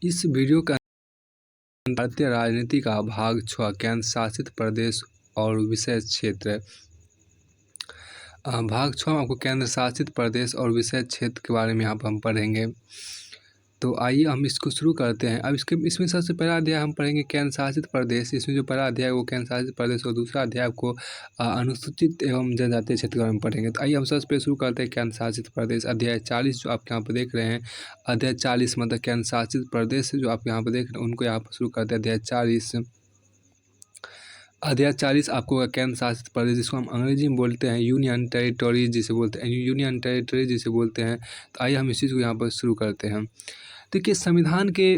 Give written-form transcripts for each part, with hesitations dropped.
इस वीडियो का भारतीय राजनीति का भाग 6 केंद्र शासित प्रदेश और विषय क्षेत्र। भाग 6 में आपको केंद्र शासित प्रदेश और विषय क्षेत्र के बारे में यहाँ पर हम पढ़ेंगे। तो आइए हम इसको शुरू करते हैं। अब इसमें सबसे पहला अध्याय हम पढ़ेंगे केंद्र शासित प्रदेश। इसमें जो पहला अध्याय वो केंद्र शासित प्रदेश और दूसरा अध्याय आपको अनुसूचित एवं जनजातीय क्षेत्र के बारे में पढ़ेंगे। तो आइए हम सबसे पहले शुरू करते हैं केंद्र शासित प्रदेश अध्याय 40 जो आप यहाँ पर देख रहे हैं। अध्याय 40 मतलब केंद्र शासित प्रदेश जो आप यहाँ पर देख रहे हैं उनको यहाँ पर शुरू करते हैं। अध्याय 40 आपको केंद्र शासित प्रदेश जिसको हम अंग्रेजी में बोलते हैं यूनियन टेरिटोरीज जिसे बोलते हैं तो आइए हम इस चीज़ को यहाँ पर शुरू करते हैं। देखिए संविधान के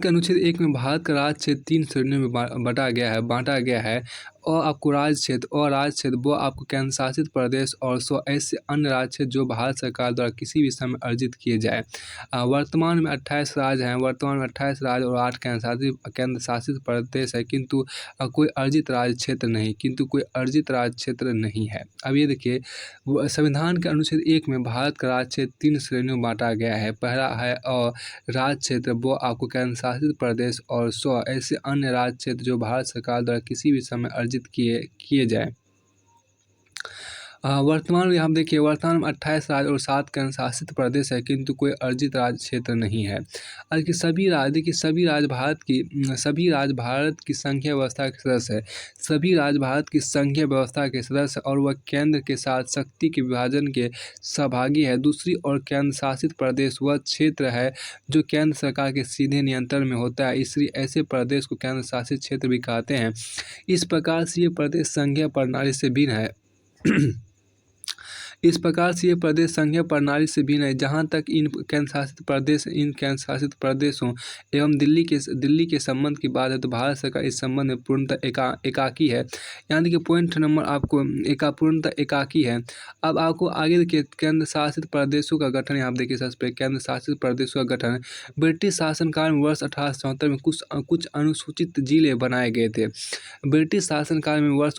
अनुच्छेद 1 में भारत का राज्य क्षेत्र 3 श्रेणियों में बांटा गया है और आपको राज्य क्षेत्र वो आपको केंद्र शासित प्रदेश और 100 ऐसे अन्य राज्य क्षेत्र जो भारत सरकार द्वारा किसी भी समय अर्जित किए जाए। वर्तमान में 28 राज्य हैं और 8 केंद्र शासित प्रदेश है, किंतु कोई अर्जित राज्य क्षेत्र नहीं है। अब ये देखिए संविधान के अनुच्छेद 1 में भारत का राज्य क्षेत्र 3 श्रेणियों में बांटा गया है। पहला है और राज्य क्षेत्र वो आपको केंद्र शासित प्रदेश और 100 ऐसे अन्य राज्य क्षेत्र जो भारत सरकार द्वारा किसी भी समय अर्जित किए जाए। वर्तमान में हम देखिए वर्तमान में 28 राज्य और 7 केंद्र शासित प्रदेश है, किंतु कोई अर्जित राज्य क्षेत्र नहीं है। सभी राज्य भारत की संघीय व्यवस्था के सदस्य है। सभी राज्य भारत की संघीय व्यवस्था के सदस्य और वह केंद्र के साथ शक्ति के विभाजन के सहभागी है। दूसरी ओर केंद्र शासित प्रदेश वह क्षेत्र है जो केंद्र सरकार के सीधे नियंत्रण में होता है, इसलिए ऐसे प्रदेश को केंद्र शासित क्षेत्र भी कहते हैं। इस प्रकार से ये प्रदेश संघीय प्रणाली से भिन्न है। जहाँ तक इन केंद्र शासित प्रदेशों एवं दिल्ली के संबंध की बात है तो भारत सरकार इस संबंध में पूर्णतः एकाकी है। यहाँ देखिए पॉइंट नंबर आपको पूर्णतः एकाकी है। अब आपको आगे देखिए केंद्र शासित प्रदेशों का गठन। यहाँ देखिए सबसे पहले केंद्र शासित प्रदेशों का गठन ब्रिटिश शासनकाल में वर्ष 1874 में कुछ अनुसूचित जिले बनाए गए थे। ब्रिटिश शासनकाल में वर्ष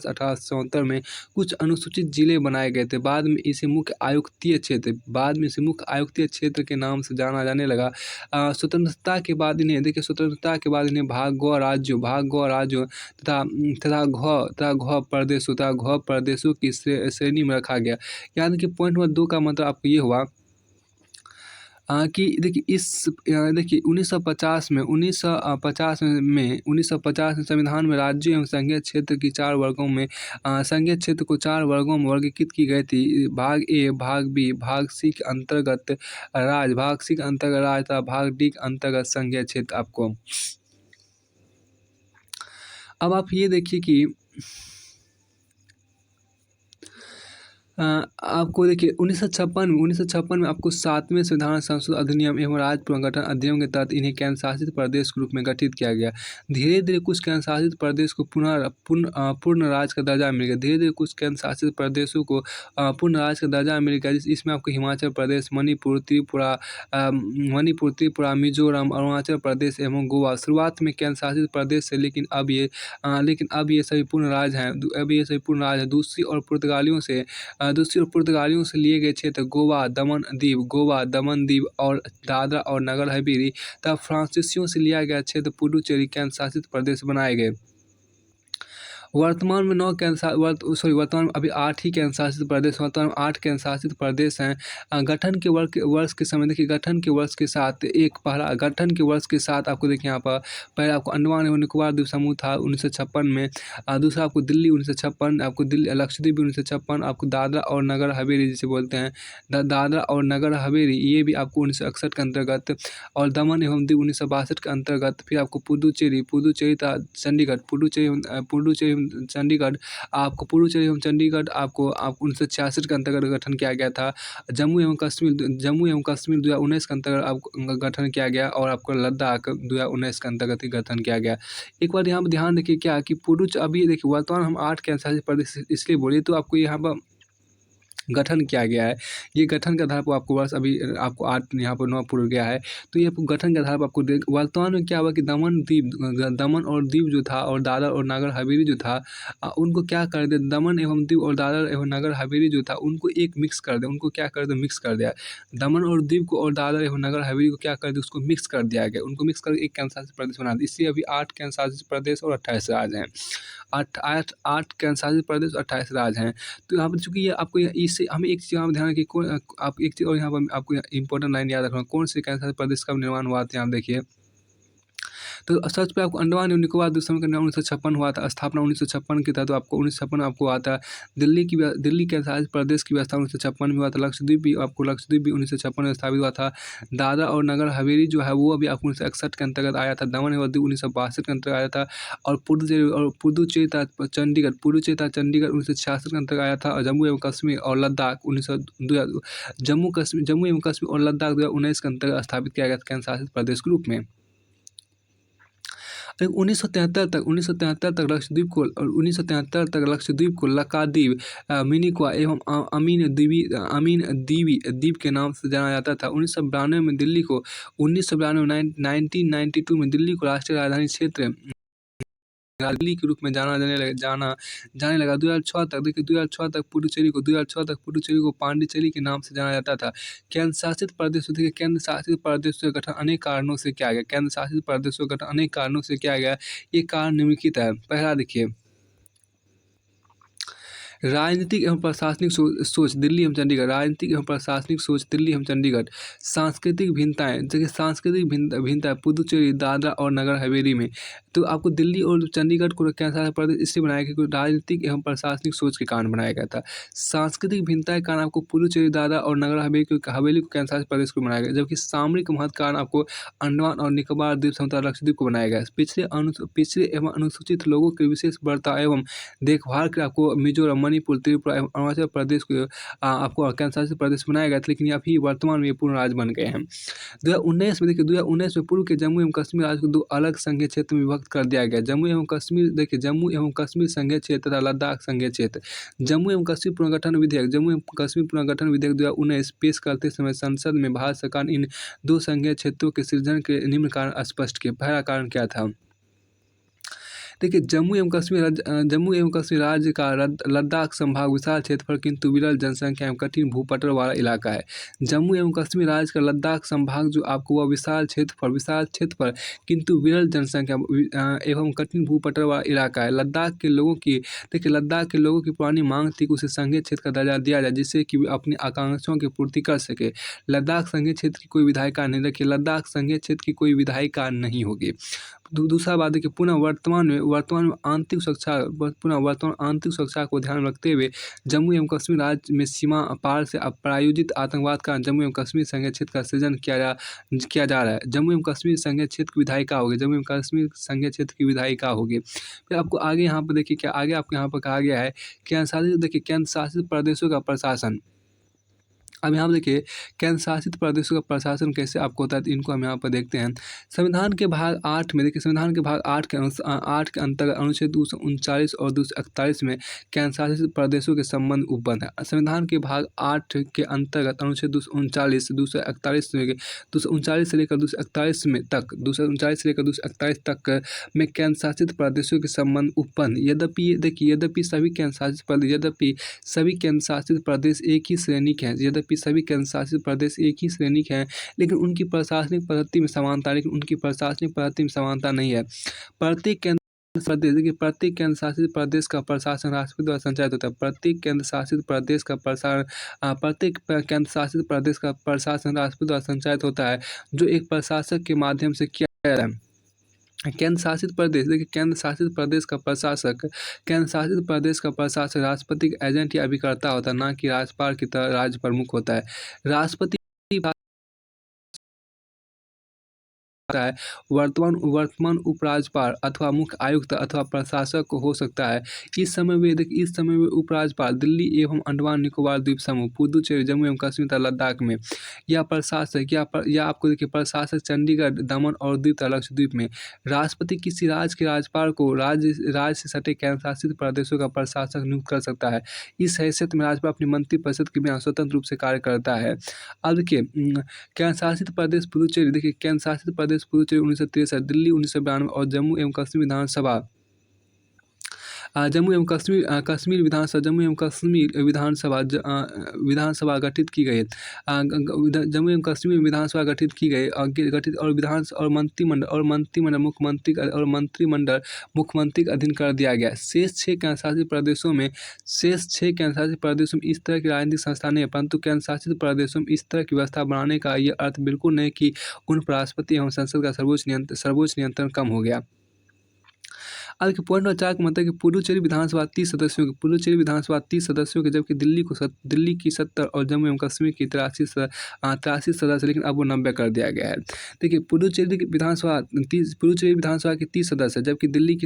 1874 में कुछ अनुसूचित जिले बनाए गए थे। बाद में इसे मुख्य आयुक्तीय क्षेत्र के नाम से जाना जाने लगा। स्वतंत्रता के बाद इन्हें भाग गौ राज्यों तथा घ प्रदेशों की श्रेणी में रखा गया। यानी कि पॉइंट नंबर 2 का मतलब आपको ये हुआ कि देखिए 1950 में संविधान में राज्यों एवं संघीय क्षेत्र को 4 वर्गों में वर्गीकृत की गई थी। भाग ए, भाग बी, भाग सी के अंतर्गत राज्य, तथा भाग डी के अंतर्गत संघीय क्षेत्र। आपको अब आप ये देखिए कि आपको देखिए 1956 में आपको 7वें संविधान संशोधन अधिनियम एवं राज्य पुनर्गठन अधिनियम के तहत इन्हें केंद्र शासित प्रदेश के रूप में गठित किया गया। धीरे धीरे कुछ केंद्र शासित प्रदेश को पूर्ण राज्य का दर्जा मिल गया। इसमें आपको हिमाचल प्रदेश, मणिपुर, त्रिपुरा, मिजोरम, अरुणाचल प्रदेश एवं गोवा शुरुआत में केंद्र शासित प्रदेश है, लेकिन अब ये सभी पूर्ण राज्य हैं। दूसरी ओर पुर्तगालियों से लिए गए क्षेत्र गोवा, दमन, दीव और दादरा और नगर हवेली तथा फ्रांसीसियों से लिया गया क्षेत्र पुडुचेरी केंद्र शासित प्रदेश बनाए गए। वर्तमान में 8 ही केंद्र शासित प्रदेश हैं। गठन के वर्ष के समय देखिए गठन के वर्ष के साथ आपको देखिए यहाँ पर पहले आपको अंडमान एवं निकोबार द्वीप समूह था 1956 में। दूसरा आपको दिल्ली 1956, आपको लक्षद्वीप 1956, आपको दादरा और नगर हवेली जिसे बोलते हैं दादरा और नगर हवेली ये भी आपको 1961 के अंतर्गत, और दमन एवं दीव 1962 के अंतर्गत। फिर आपको पुडुचेरी तथा चंडीगढ़ आपको 1966 के अंतर्गत गठन किया गया था। जम्मू एवं कश्मीर 2019 के अंतर्गत आपको गठन किया गया, और आपको लद्दाख 2019 के अंतर्गत ही गठन किया गया। एक बार यहाँ पर ध्यान रखिए क्या कि अभी देखिए वर्तमान हम 8 केंद्र शासित प्रदेश इसलिए बोले तो आपको यहाँ पर गठन किया गया है। ये गठन के आधार पर आपको वर्ष अभी आपको 8 यहाँ पर 9 पूरा गया है। तो ये आपको गठन के आधार पर आपको वर्तमान में क्या हुआ कि दमन और दीव जो था और दादर और नगर हवेली जो था उनको क्या कर दिया, दमन एवं दीव और दादर एवं नगर हवेली जो था उनको एक मिक्स कर दिया, उनको क्या कर दिया, मिक्स कर दिया। दमन और दीव को और दादर एवं नगर हवेली को क्या कर दिया, उसको मिक्स कर दिया गया, उनको मिक्स करके एक केंद्र शासित प्रदेश बना दिया। इसलिए अभी 8 केंद्र शासित प्रदेश और 28 राज्य हैं। 8 केंद्र शासित प्रदेश और 28 राज्य हैं। तो यहाँ पर चूँकि ये आपको इससे हमें एक चीज़ यहाँ ध्यान रखिए, आप एक चीज़ और यहाँ पर आपको इंपॉर्टेंट लाइन याद रखना, कौन से केंद्र शासित प्रदेश का निर्माण हुआ था, यहाँ देखिए। तो सर्च पे आपको अंडमान एवं निकोबार द्वीप समूह का निर्माण 1956 हुआ था, स्थापना 1956 की था। तो आपको 1956 आपको आता है। दिल्ली केंद्र शासित प्रदेश की व्यवस्था 1956 में हुआ था। लक्षद्वीप भी 1956 में स्थापित हुआ था। दादरा और नगर हवेली जो है वो अभी आपको 1961 के अंतर्गत आया था। दमन एवं दीव 1962 के अंतर्गत आया था। और पुडुचेरी था चंडीगढ़ 1966 के अंतर्गत आया था। और जम्मू एवं कश्मीर और लद्दाख जम्मू एवं कश्मीर और लद्दाख 2019 के अंतर्गत स्थापित किया गया था केंद्र शासित प्रदेश के रूप में। 1973 तक लक्षद्वीप को लक्षद्वीप, मिनिकॉय एवं अमीन द्वीप के नाम से जाना जाता था। 1992 में 1992 में दिल्ली को राष्ट्रीय राजधानी क्षेत्र दिल्ली के रूप में जाने लगा। 2006 तक देखिए, 2006 तक पुडुचेरी को पांडिचेरी के नाम से जाना जाता था। केंद्र शासित प्रदेश, देखिए केंद्र शासित प्रदेशों का गठन अनेक कारणों से किया गया। केंद्र शासित प्रदेशों का गठन अनेक कारणों से किया गया। ये कारण निम्नलिखित है। पहला देखिए, राजनीतिक एवं प्रशासनिक सोच दिल्ली एवं चंडीगढ़, राजनीतिक एवं प्रशासनिक सोच दिल्ली एवं चंडीगढ़। सांस्कृतिक भिन्नताएं, देखिए सांस्कृतिक भिन्नता पुदुचेरी, दादरा और नगर हवेली में। तो आपको दिल्ली और चंडीगढ़ को कैसा प्रदेश इसलिए बनाया गया क्योंकि राजनीतिक एवं प्रशासनिक सोच के कारण बनाया गया था। सांस्कृतिक भिन्नता के कारण आपको पुदुचेरी, दादरा और नगर हवेली को केंद्र शासित प्रदेश को बनाया गया। जबकि सामरिक महत्व कारण आपको अंडमान और निकोबार द्वीप समूह लक्षद्वीप को बनाया गया। पिछड़े एवं अनुसूचित लोगों के विशेष बर्ताव एवं देखभाल के आपको मिजोरम, मणिपुर, त्रिपुरा एवं अरुणाचल प्रदेश को आपको केंद्र शासित प्रदेश बनाया गया था। लेकिन अभी वर्तमान में ये पूर्ण राज्य बन गए हैं। 2019 में देखिए, 2019 में पूर्व के जम्मू एवं कश्मीर राज्य को 2 अलग संघीय क्षेत्र में विभक्त कर दिया गया। जम्मू एवं कश्मीर संघीय क्षेत्र तथा लद्दाख संघीय क्षेत्र। जम्मू एवं कश्मीर पुनर्गठन विधेयक 2019 पेश करते समय संसद में भारत सरकार ने इन 2 संघीय क्षेत्रों के सृजन के निम्न कारण स्पष्ट किए। पहला कारण क्या था, देखिए जम्मू एवं कश्मीर राज्य का लद्दाख संभाग विशाल क्षेत्रफल किंतु विरल जनसंख्या एवं कठिन भूपटल वाला इलाका है। जम्मू एवं कश्मीर राज्य का लद्दाख संभाग जो आपको वह विशाल क्षेत्रफल किंतु विरल जनसंख्या एवं कठिन भूपटल वाला इलाका है। लद्दाख के लोगों की पुरानी मांग थी कि उसे संघीय क्षेत्र का दर्जा दिया जाए जिससे कि वे अपनी आकांक्षाओं की पूर्ति कर सके। लद्दाख संघीय क्षेत्र की कोई विधायी कार्य नहीं, देखिए लद्दाख संघीय क्षेत्र की कोई विधायी कार्य नहीं होगी। दूसरा बात है कि पुनः वर्तमान आंतरिक सुरक्षा को ध्यान में रखते हुए जम्मू एवं कश्मीर राज्य में सीमा पार से प्रायोजित आतंकवाद का जम्मू एवं कश्मीर संघीय क्षेत्र का सृजन किया जा रहा है। जम्मू एवं कश्मीर संघीय क्षेत्र की विधायिका होगी, जम्मू एवं कश्मीर संघीय क्षेत्र की विधायिका होगी। फिर आपको आगे यहाँ पर देखिए क्या आगे आपको यहाँ पर कहा गया है, केंद्र शासित प्रदेशों का प्रशासन। अब यहाँ पर देखिए केंद्र शासित प्रदेशों का प्रशासन कैसे आपको होता है, तो इनको हम यहाँ पर देखते हैं। संविधान के भाग 8 में देखिए, संविधान के भाग 8 के अंतर्गत अनुच्छेद 239 और 241 में केंद्र शासित प्रदेशों के संबंध उपबंध है। संविधान के भाग 8 के अंतर्गत अनुच्छेद 239 से लेकर 241 में तक 239 से लेकर 241 तक में केंद्र शासित प्रदेशों के संबंध उपबंध। यद्यपि सभी केंद्र शासित प्रदेश एक ही श्रेणी के हैं, सभी केंद्र शासित प्रदेश एक ही श्रेणी के हैं, लेकिन उनकी प्रशासनिक पद्धति में समानता नहीं है। प्रत्येक केंद्र शासित प्रदेश का प्रशासन राष्ट्रपति द्वारा संचालित होता है। प्रत्येक केंद्र शासित प्रदेश का प्रशासन राष्ट्रपति द्वारा संचालित होता है, जो एक प्रशासक के माध्यम से किया जाता है। केंद्र शासित प्रदेश, देखिए केंद्र शासित प्रदेश का प्रशासक राष्ट्रपति का एजेंट या अभिकर्ता होता है, ना कि राज्यपाल की तरह राज्य प्रमुख होता है। राष्ट्रपति है वर्तमान उपराज्यपाल अथवा मुख्य आयुक्त अथवा प्रशासक हो सकता है। इस समय में उपराज्यपाल दिल्ली एवं अंडमान निकोबार द्वीप समूह, पुदुचेरी, जम्मू एवं कश्मीर तथा लद्दाख में, या प्रशासक या आपको देखिए प्रशासक चंडीगढ़, दमन और दीव तथा लक्षद्वीप में। राष्ट्रपति किसी राज्य के राज्यपाल को राज्य से सटे केंद्र शासित प्रदेशों का प्रशासक नियुक्त कर सकता है। इस हैसियत में राज्यपाल अपनी मंत्रिपरिषद के बिना स्वतंत्र रूप से कार्य करता है। अब देखिए केंद्र शासित प्रदेश पुदुचेरी, देखिए केंद्र शासित प्रदेश पुदुचेरी 1963, दिल्ली 1992 और जम्मू एवं कश्मीर विधानसभा विधानसभा गठित की गई। जम्मू एवं कश्मीर विधानसभा गठित की गई और मंत्रिमंडल मुख्यमंत्री के अधीन कर दिया गया। शेष 6 केंद्र शासित प्रदेशों में इस तरह की राजनीतिक संस्था नहीं है, परंतु केंद्र शासित प्रदेशों में इस तरह की व्यवस्था बनाने का ये अर्थ बिल्कुल नहीं कि उन पर राष्ट्रपति एवं संसद का सर्वोच्च नियंत्रण कम हो गया। आज के पॉइंट नंबर 4 का मतलब कि पुडुचेरी विधानसभा 30 सदस्यों के, जबकि दिल्ली की 70 और जम्मू एवं कश्मीर की 83 सदस्य, लेकिन अब वो 90 कर दिया गया है। देखिए पुडुचेरी विधानसभा के 30 सदस्य है, जबकि दिल्ली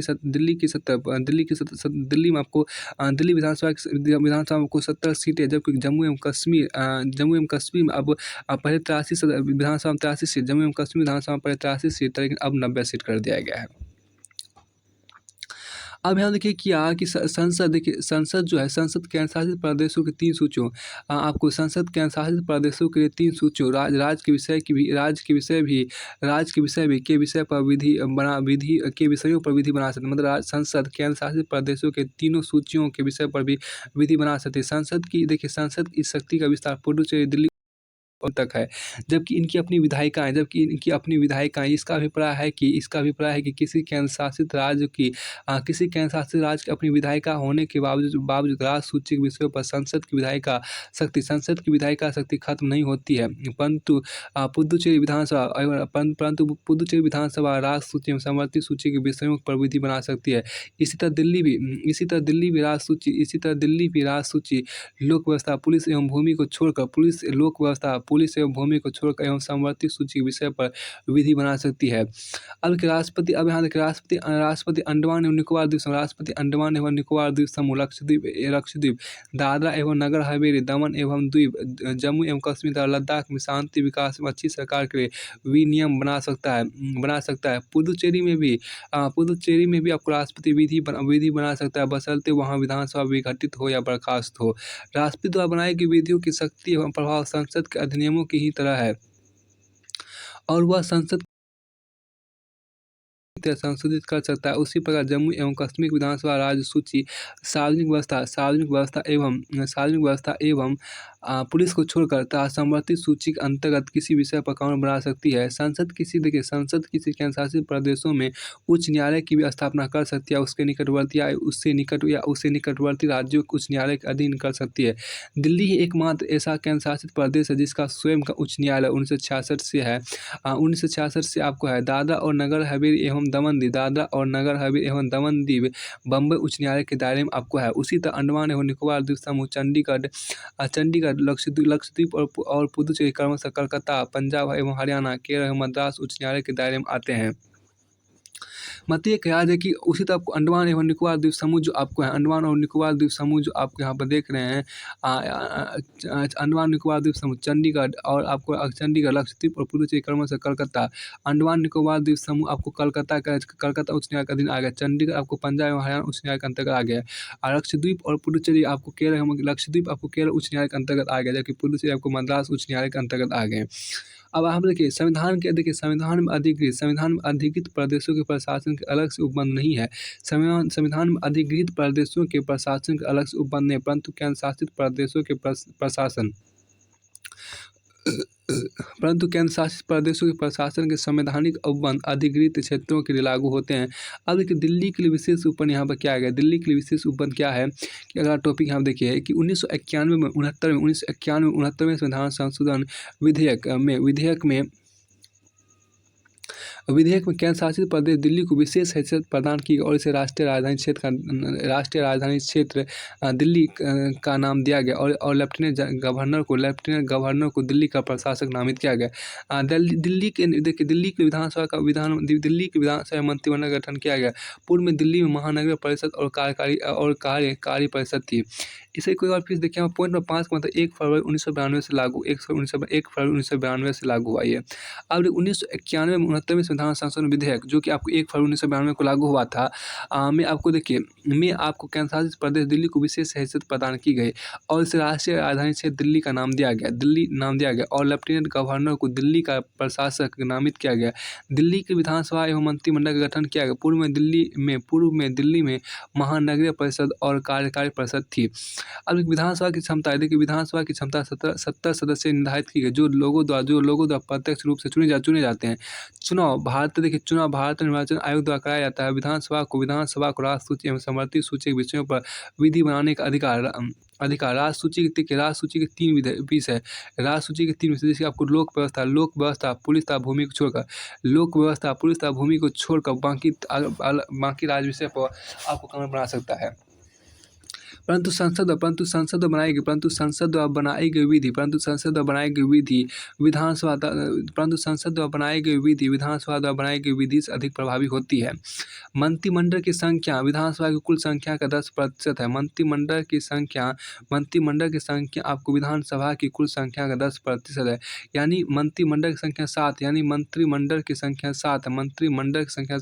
में आपको दिल्ली विधानसभा में आपको 70 सीटें, जबकि जम्मू एवं कश्मीर में अब पहले 83 विधानसभा में 83 सीट, जम्मू एवं कश्मीर विधानसभा में पहले 83 सीट, लेकिन अब 90 सीट कर दिया गया है। अब यहाँ देखिए क्या कि संसद जो है, संसद केंद्र शासित प्रदेशों के 3 सूचियों, आपको संसद केंद्र शासित प्रदेशों के लिए 3 सूचियों राज्य के विषय के विषय पर विधि के विषयों पर विधि बना सकते, मतलब संसद केंद्र शासित प्रदेशों के तीनों सूचियों के विषय पर भी विधि बना सकते। संसद की शक्ति का विस्तार पुडुचेरी, दिल्ली तक है, जबकि इनकी अपनी विधायिकाएं। इसका अभिप्राय है कि किसी केंद्र शासित राज्य की अपनी विधायिका होने के बावजूद राज्य सूची के विषयों पर संसद की विधायिका शक्ति खत्म नहीं होती है, परंतु पुदुचेरी विधानसभा राज्य सूची एवं समवर्ती सूची के विषयों पर विधि बना सकती है। इसी तरह दिल्ली भी राज्य सूची लोक व्यवस्था, पुलिस एवं भूमि को छोड़कर एवं समवर्ती सूची के विषय पर विधि बना सकती है। अब राष्ट्रपति अंडमान एवं निकोबार द्वीप समूह, लक्षद्वीप, दादरा एवं नगर हवेली, दमन एवं द्वीप, जम्मू एवं कश्मीर तथा लद्दाख में शांति, विकास एवं अच्छी सरकार के लिए विनियम बना सकता है। पुदुचेरी में भी आपको राष्ट्रपति विधि बना सकता है, बशर्ते वहाँ विधानसभा विघटित हो या बर्खास्त हो। राष्ट्रपति द्वारा बनाई गई विधियों की शक्ति एवं प्रभाव संसद के अधिनियमों की ही तरह है और वह संसद संशोधित कर सकता है। उसी प्रकार जम्मू एवं कश्मीर विधानसभा राज्य सूची सार्वजनिक व्यवस्था एवं पुलिस को छोड़कर तथा समवर्ती सूची के अंतर्गत किसी विषय पर कानून बना सकती है। संसद किसी केंद्र शासित प्रदेशों में उच्च न्यायालय की भी स्थापना कर सकती है, उसके निकटवर्ती या उससे निकटवर्ती राज्यों के उच्च न्यायालय के अधीन कर सकती है। दिल्ली ही एकमात्र ऐसा केंद्र शासित प्रदेश है जिसका स्वयं का उच्च न्यायालय 1966 से आपको है। दादरा और नगर हवेली एवं दमन दीव बम्बई उच्च न्यायालय के दायरे में आपको है। उसी तरह अंडमान एवं निकोबार द्वीप समूह, चंडीगढ़, लक्षद्वीप और पुदुचेरी क्रमशः कलकत्ता, पंजाब एवं हरियाणा, केरल एवं मद्रास उच्च न्यायालय के दायरे में आते हैं। मतलब ये कहा जाए कि उसी तरह आपको अंडमान एवं निकोबार द्वीप समूह जो आपको है, अंडमान और निकोबार द्वीप समूह जो आप यहाँ पर देख रहे हैं, अंडमान निकोबार द्वीप समूह, चंडीगढ़, लक्षद्वीप और पुदुचेरी क्रमशः कलकत्ता। अंडमान निकोबार द्वीप समूह आपको कलकत्ता उच्च न्यायालय का अधीन आ गया। चंडीगढ़ आपको पंजाब एवं हरियाणा उच्च न्यायालय के अंतर्गत आ गया। और लक्षद्वीप और पुदुचेरी आपको केरल उच्च न्यायालय के अंतर्गत आ गया, जबकि पुदुचेरी आपको मद्रास उच्च न्यायालय के अंतर्गत आ गए। अब हम देखिए संविधान में अधिकृत प्रदेशों के प्रशासन के अलग से उपबंध नहीं है। संविधान में अधिकृत प्रदेशों के प्रशासन के अलग से उपबंध नहीं, परंतु केंद्र शासित प्रदेशों के प्रशासन के संवैधानिक उपबंध अधिकृत क्षेत्रों के लिए लागू होते हैं। अब देखिए दिल्ली के लिए विशेष उपबंध यहाँ पर क्या आ गया, दिल्ली के लिए विशेष उपबंध क्या है कि अगला टॉपिक यहाँ देखिए कि 1991 में 69वें संविधान संशोधन विधेयक में विधेयक में केंद्र शासित प्रदेश दिल्ली को विशेष हैसियत प्रदान की और इसे राष्ट्रीय राजधानी क्षेत्र दिल्ली का नाम दिया गया और लेफ्टिनेंट गवर्नर को दिल्ली का प्रशासक नामित किया गया। दिल्ली के देखिए दिल्ली की विधानसभा मंत्रिमंडल का गठन किया गया। पूर्व में दिल्ली में महानगर परिषद और कार्यकारी परिषद थी। इसे कोई और फीस देखिए पॉइंट नंबर 5 का मतलब 1 फरवरी 1992 से लागू 1 फरवरी 1992 से लागू हुआ ये। अब 1991 में 69वें संविधान संशोधन विधेयक जो कि आपको 1 फरवरी 1992 को लागू हुआ था में आपको केंद्र शासित प्रदेश दिल्ली को विशेष हैसियत प्रदान की गई और इसे राष्ट्रीय राजधानी क्षेत्र दिल्ली का नाम दिया गया और लेफ्टिनेंट गवर्नर को दिल्ली का प्रशासक नामित किया गया। दिल्ली की विधानसभा एवं मंत्रिमंडल का गठन किया गया। पूर्व में दिल्ली में महानगरीय परिषद और कार्यकारी परिषद थी। अब विधानसभा की क्षमता है देखिए विधानसभा की क्षमता 70 सदस्य निर्धारित की गई जो लोगों द्वारा प्रत्यक्ष रूप से चुने जाते हैं। चुनाव भारत निर्वाचन आयोग द्वारा कराया जाता है। विधानसभा को राष्ट्र सूची एवं समर्थित सूची के विषयों पर विधि बनाने का अधिकार राष्ट्र सूची के 3 विषय जैसे आपको लोक व्यवस्था पुलिस तथा भूमि को छोड़कर बाकी राज्य विषय पर आपको कानून बना सकता है। परंतु संसद द्वारा बनाई गई विधि से अधिक प्रभावी होती है। मंत्रिमंडल की संख्या विधानसभा की कुल संख्या का 10% है। मंत्रिमंडल की संख्या आपको विधानसभा की कुल संख्या का 10% है। यानी मंत्रिमंडल की संख्या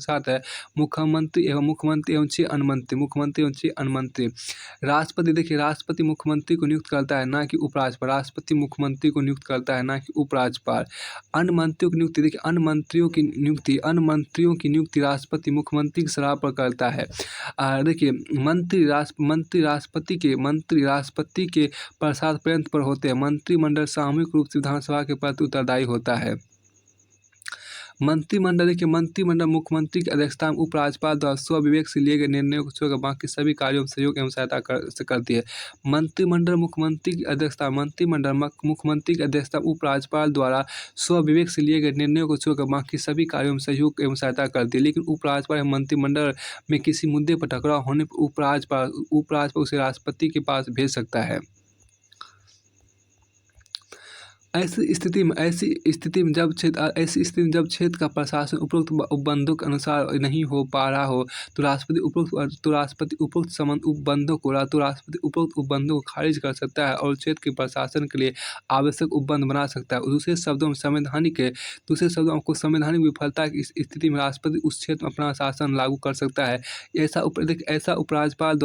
7 है। मुख्यमंत्री एवं 6 अनुमंत्री। राष्ट्रपति मुख्यमंत्री को नियुक्त करता है ना कि उपराज्यपाल। अन्य मंत्रियों की नियुक्ति राष्ट्रपति मुख्यमंत्री की सलाह पर करता है। देखिए मंत्री राष्ट्रपति के प्रसाद पर्यंत पर होते हैं। मंत्रिमंडल सामूहिक रूप से विधानसभा के प्रति उत्तरदायी होता है। मंत्रिमंडल मुख्यमंत्री की अध्यक्षता में उपराज्यपाल द्वारा स्वविवेक से लिए गए निर्णयों को छोड़कर बाकी सभी कार्यों में सहयोग एवं सहायता करती है। मंत्रिमंडल मुख्यमंत्री की अध्यक्षता उपराज्यपाल द्वारा स्वविवेक से लिए गए निर्णयों को छोड़कर बाकी सभी कार्यों में सहयोग एवं सहायता करती है। लेकिन उपराज्यपाल एवं मंत्रिमंडल में किसी मुद्दे पर टकराव होने पर उपराज्यपाल उसे राष्ट्रपति के पास भेज सकता है। ऐसी स्थिति में जब क्षेत्र का प्रशासन उपरोक्त उपबंधों के अनुसार नहीं हो पा रहा हो तो राष्ट्रपति उपरोक्त उपबंधों को खारिज कर सकता है और क्षेत्र के प्रशासन के लिए आवश्यक उपबंध बना सकता है। दूसरे शब्दों में संवैधानिक विफलता की स्थिति में राष्ट्रपति उस क्षेत्र में अपना शासन लागू कर सकता है। ऐसा उपराज्यपाल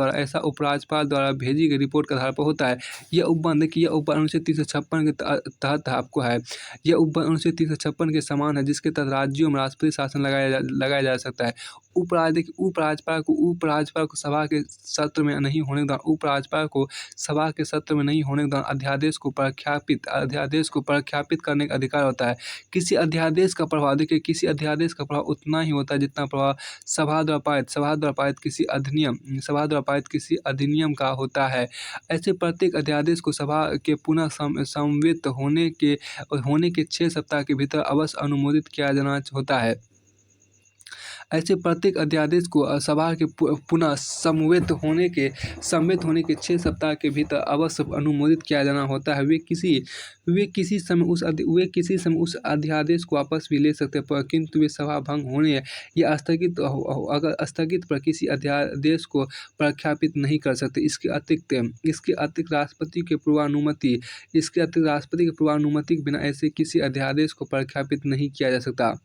द्वारा भेजी गई रिपोर्ट के आधार पर होता है। यह उपबंध अनुच्छेद 356 के तहत आपको है। यह उपबंध अनुच्छेद 356 के समान है जिसके तहत राज्यों में राष्ट्रपति शासन लगाया जा सकता है। उपराज्यपाल को सभा के सत्र में नहीं होने के दौरान अध्यादेश को प्रख्यापित करने का अधिकार होता है। किसी अध्यादेश का प्रभाव उतना ही होता है जितना प्रभाव सभा द्वारा पारित किसी अधिनियम का होता है। ऐसे प्रत्येक अध्यादेश को सभा के पुनः समवेत होने के 6 सप्ताह के भीतर अवश्य अनुमोदित किया जाना होता है। ऐसे प्रत्येक अध्यादेश को सभा के पुनः समवेत होने के 6 सप्ताह के भीतर अवश्य अनुमोदित किया जाना होता है। वे किसी समय उस अध्यादेश को वापस भी ले सकते हैं किंतु वे सभा भंग होने या स्थगित पर किसी अध्यादेश को प्रख्यापित नहीं कर सकते। इसके अतिरिक्त राष्ट्रपति के पूर्वानुमति के बिना ऐसे किसी अध्यादेश को प्रख्यापित नहीं किया जा सकता।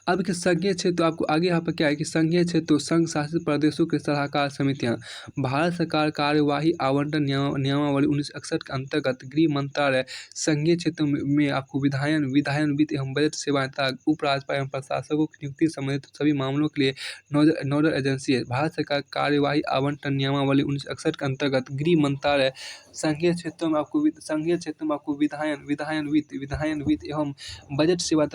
अब के संघीय क्षेत्र आपको आगे यहाँ पर क्या है कि संघीय क्षेत्र संघ शासित प्रदेशों के सलाहकार समितियाँ भारत सरकार कार्यवाही आवंटन नियमावली 1961 के अंतर्गत गृह मंत्रालय संघीय क्षेत्र में आपको विधायन वित्त एवं बजट सेवाएं तथा उपराज्यपाल एवं प्रशासकों की नियुक्ति संबंधित सभी मामलों के लिए नोडल एजेंसी है। भारत सरकार कार्यवाही आवंटन नियमावली 1961 के अंतर्गत गृह मंत्रालय संघीय क्षेत्रों में आपको विधायन वित्त एवं बजट सेवा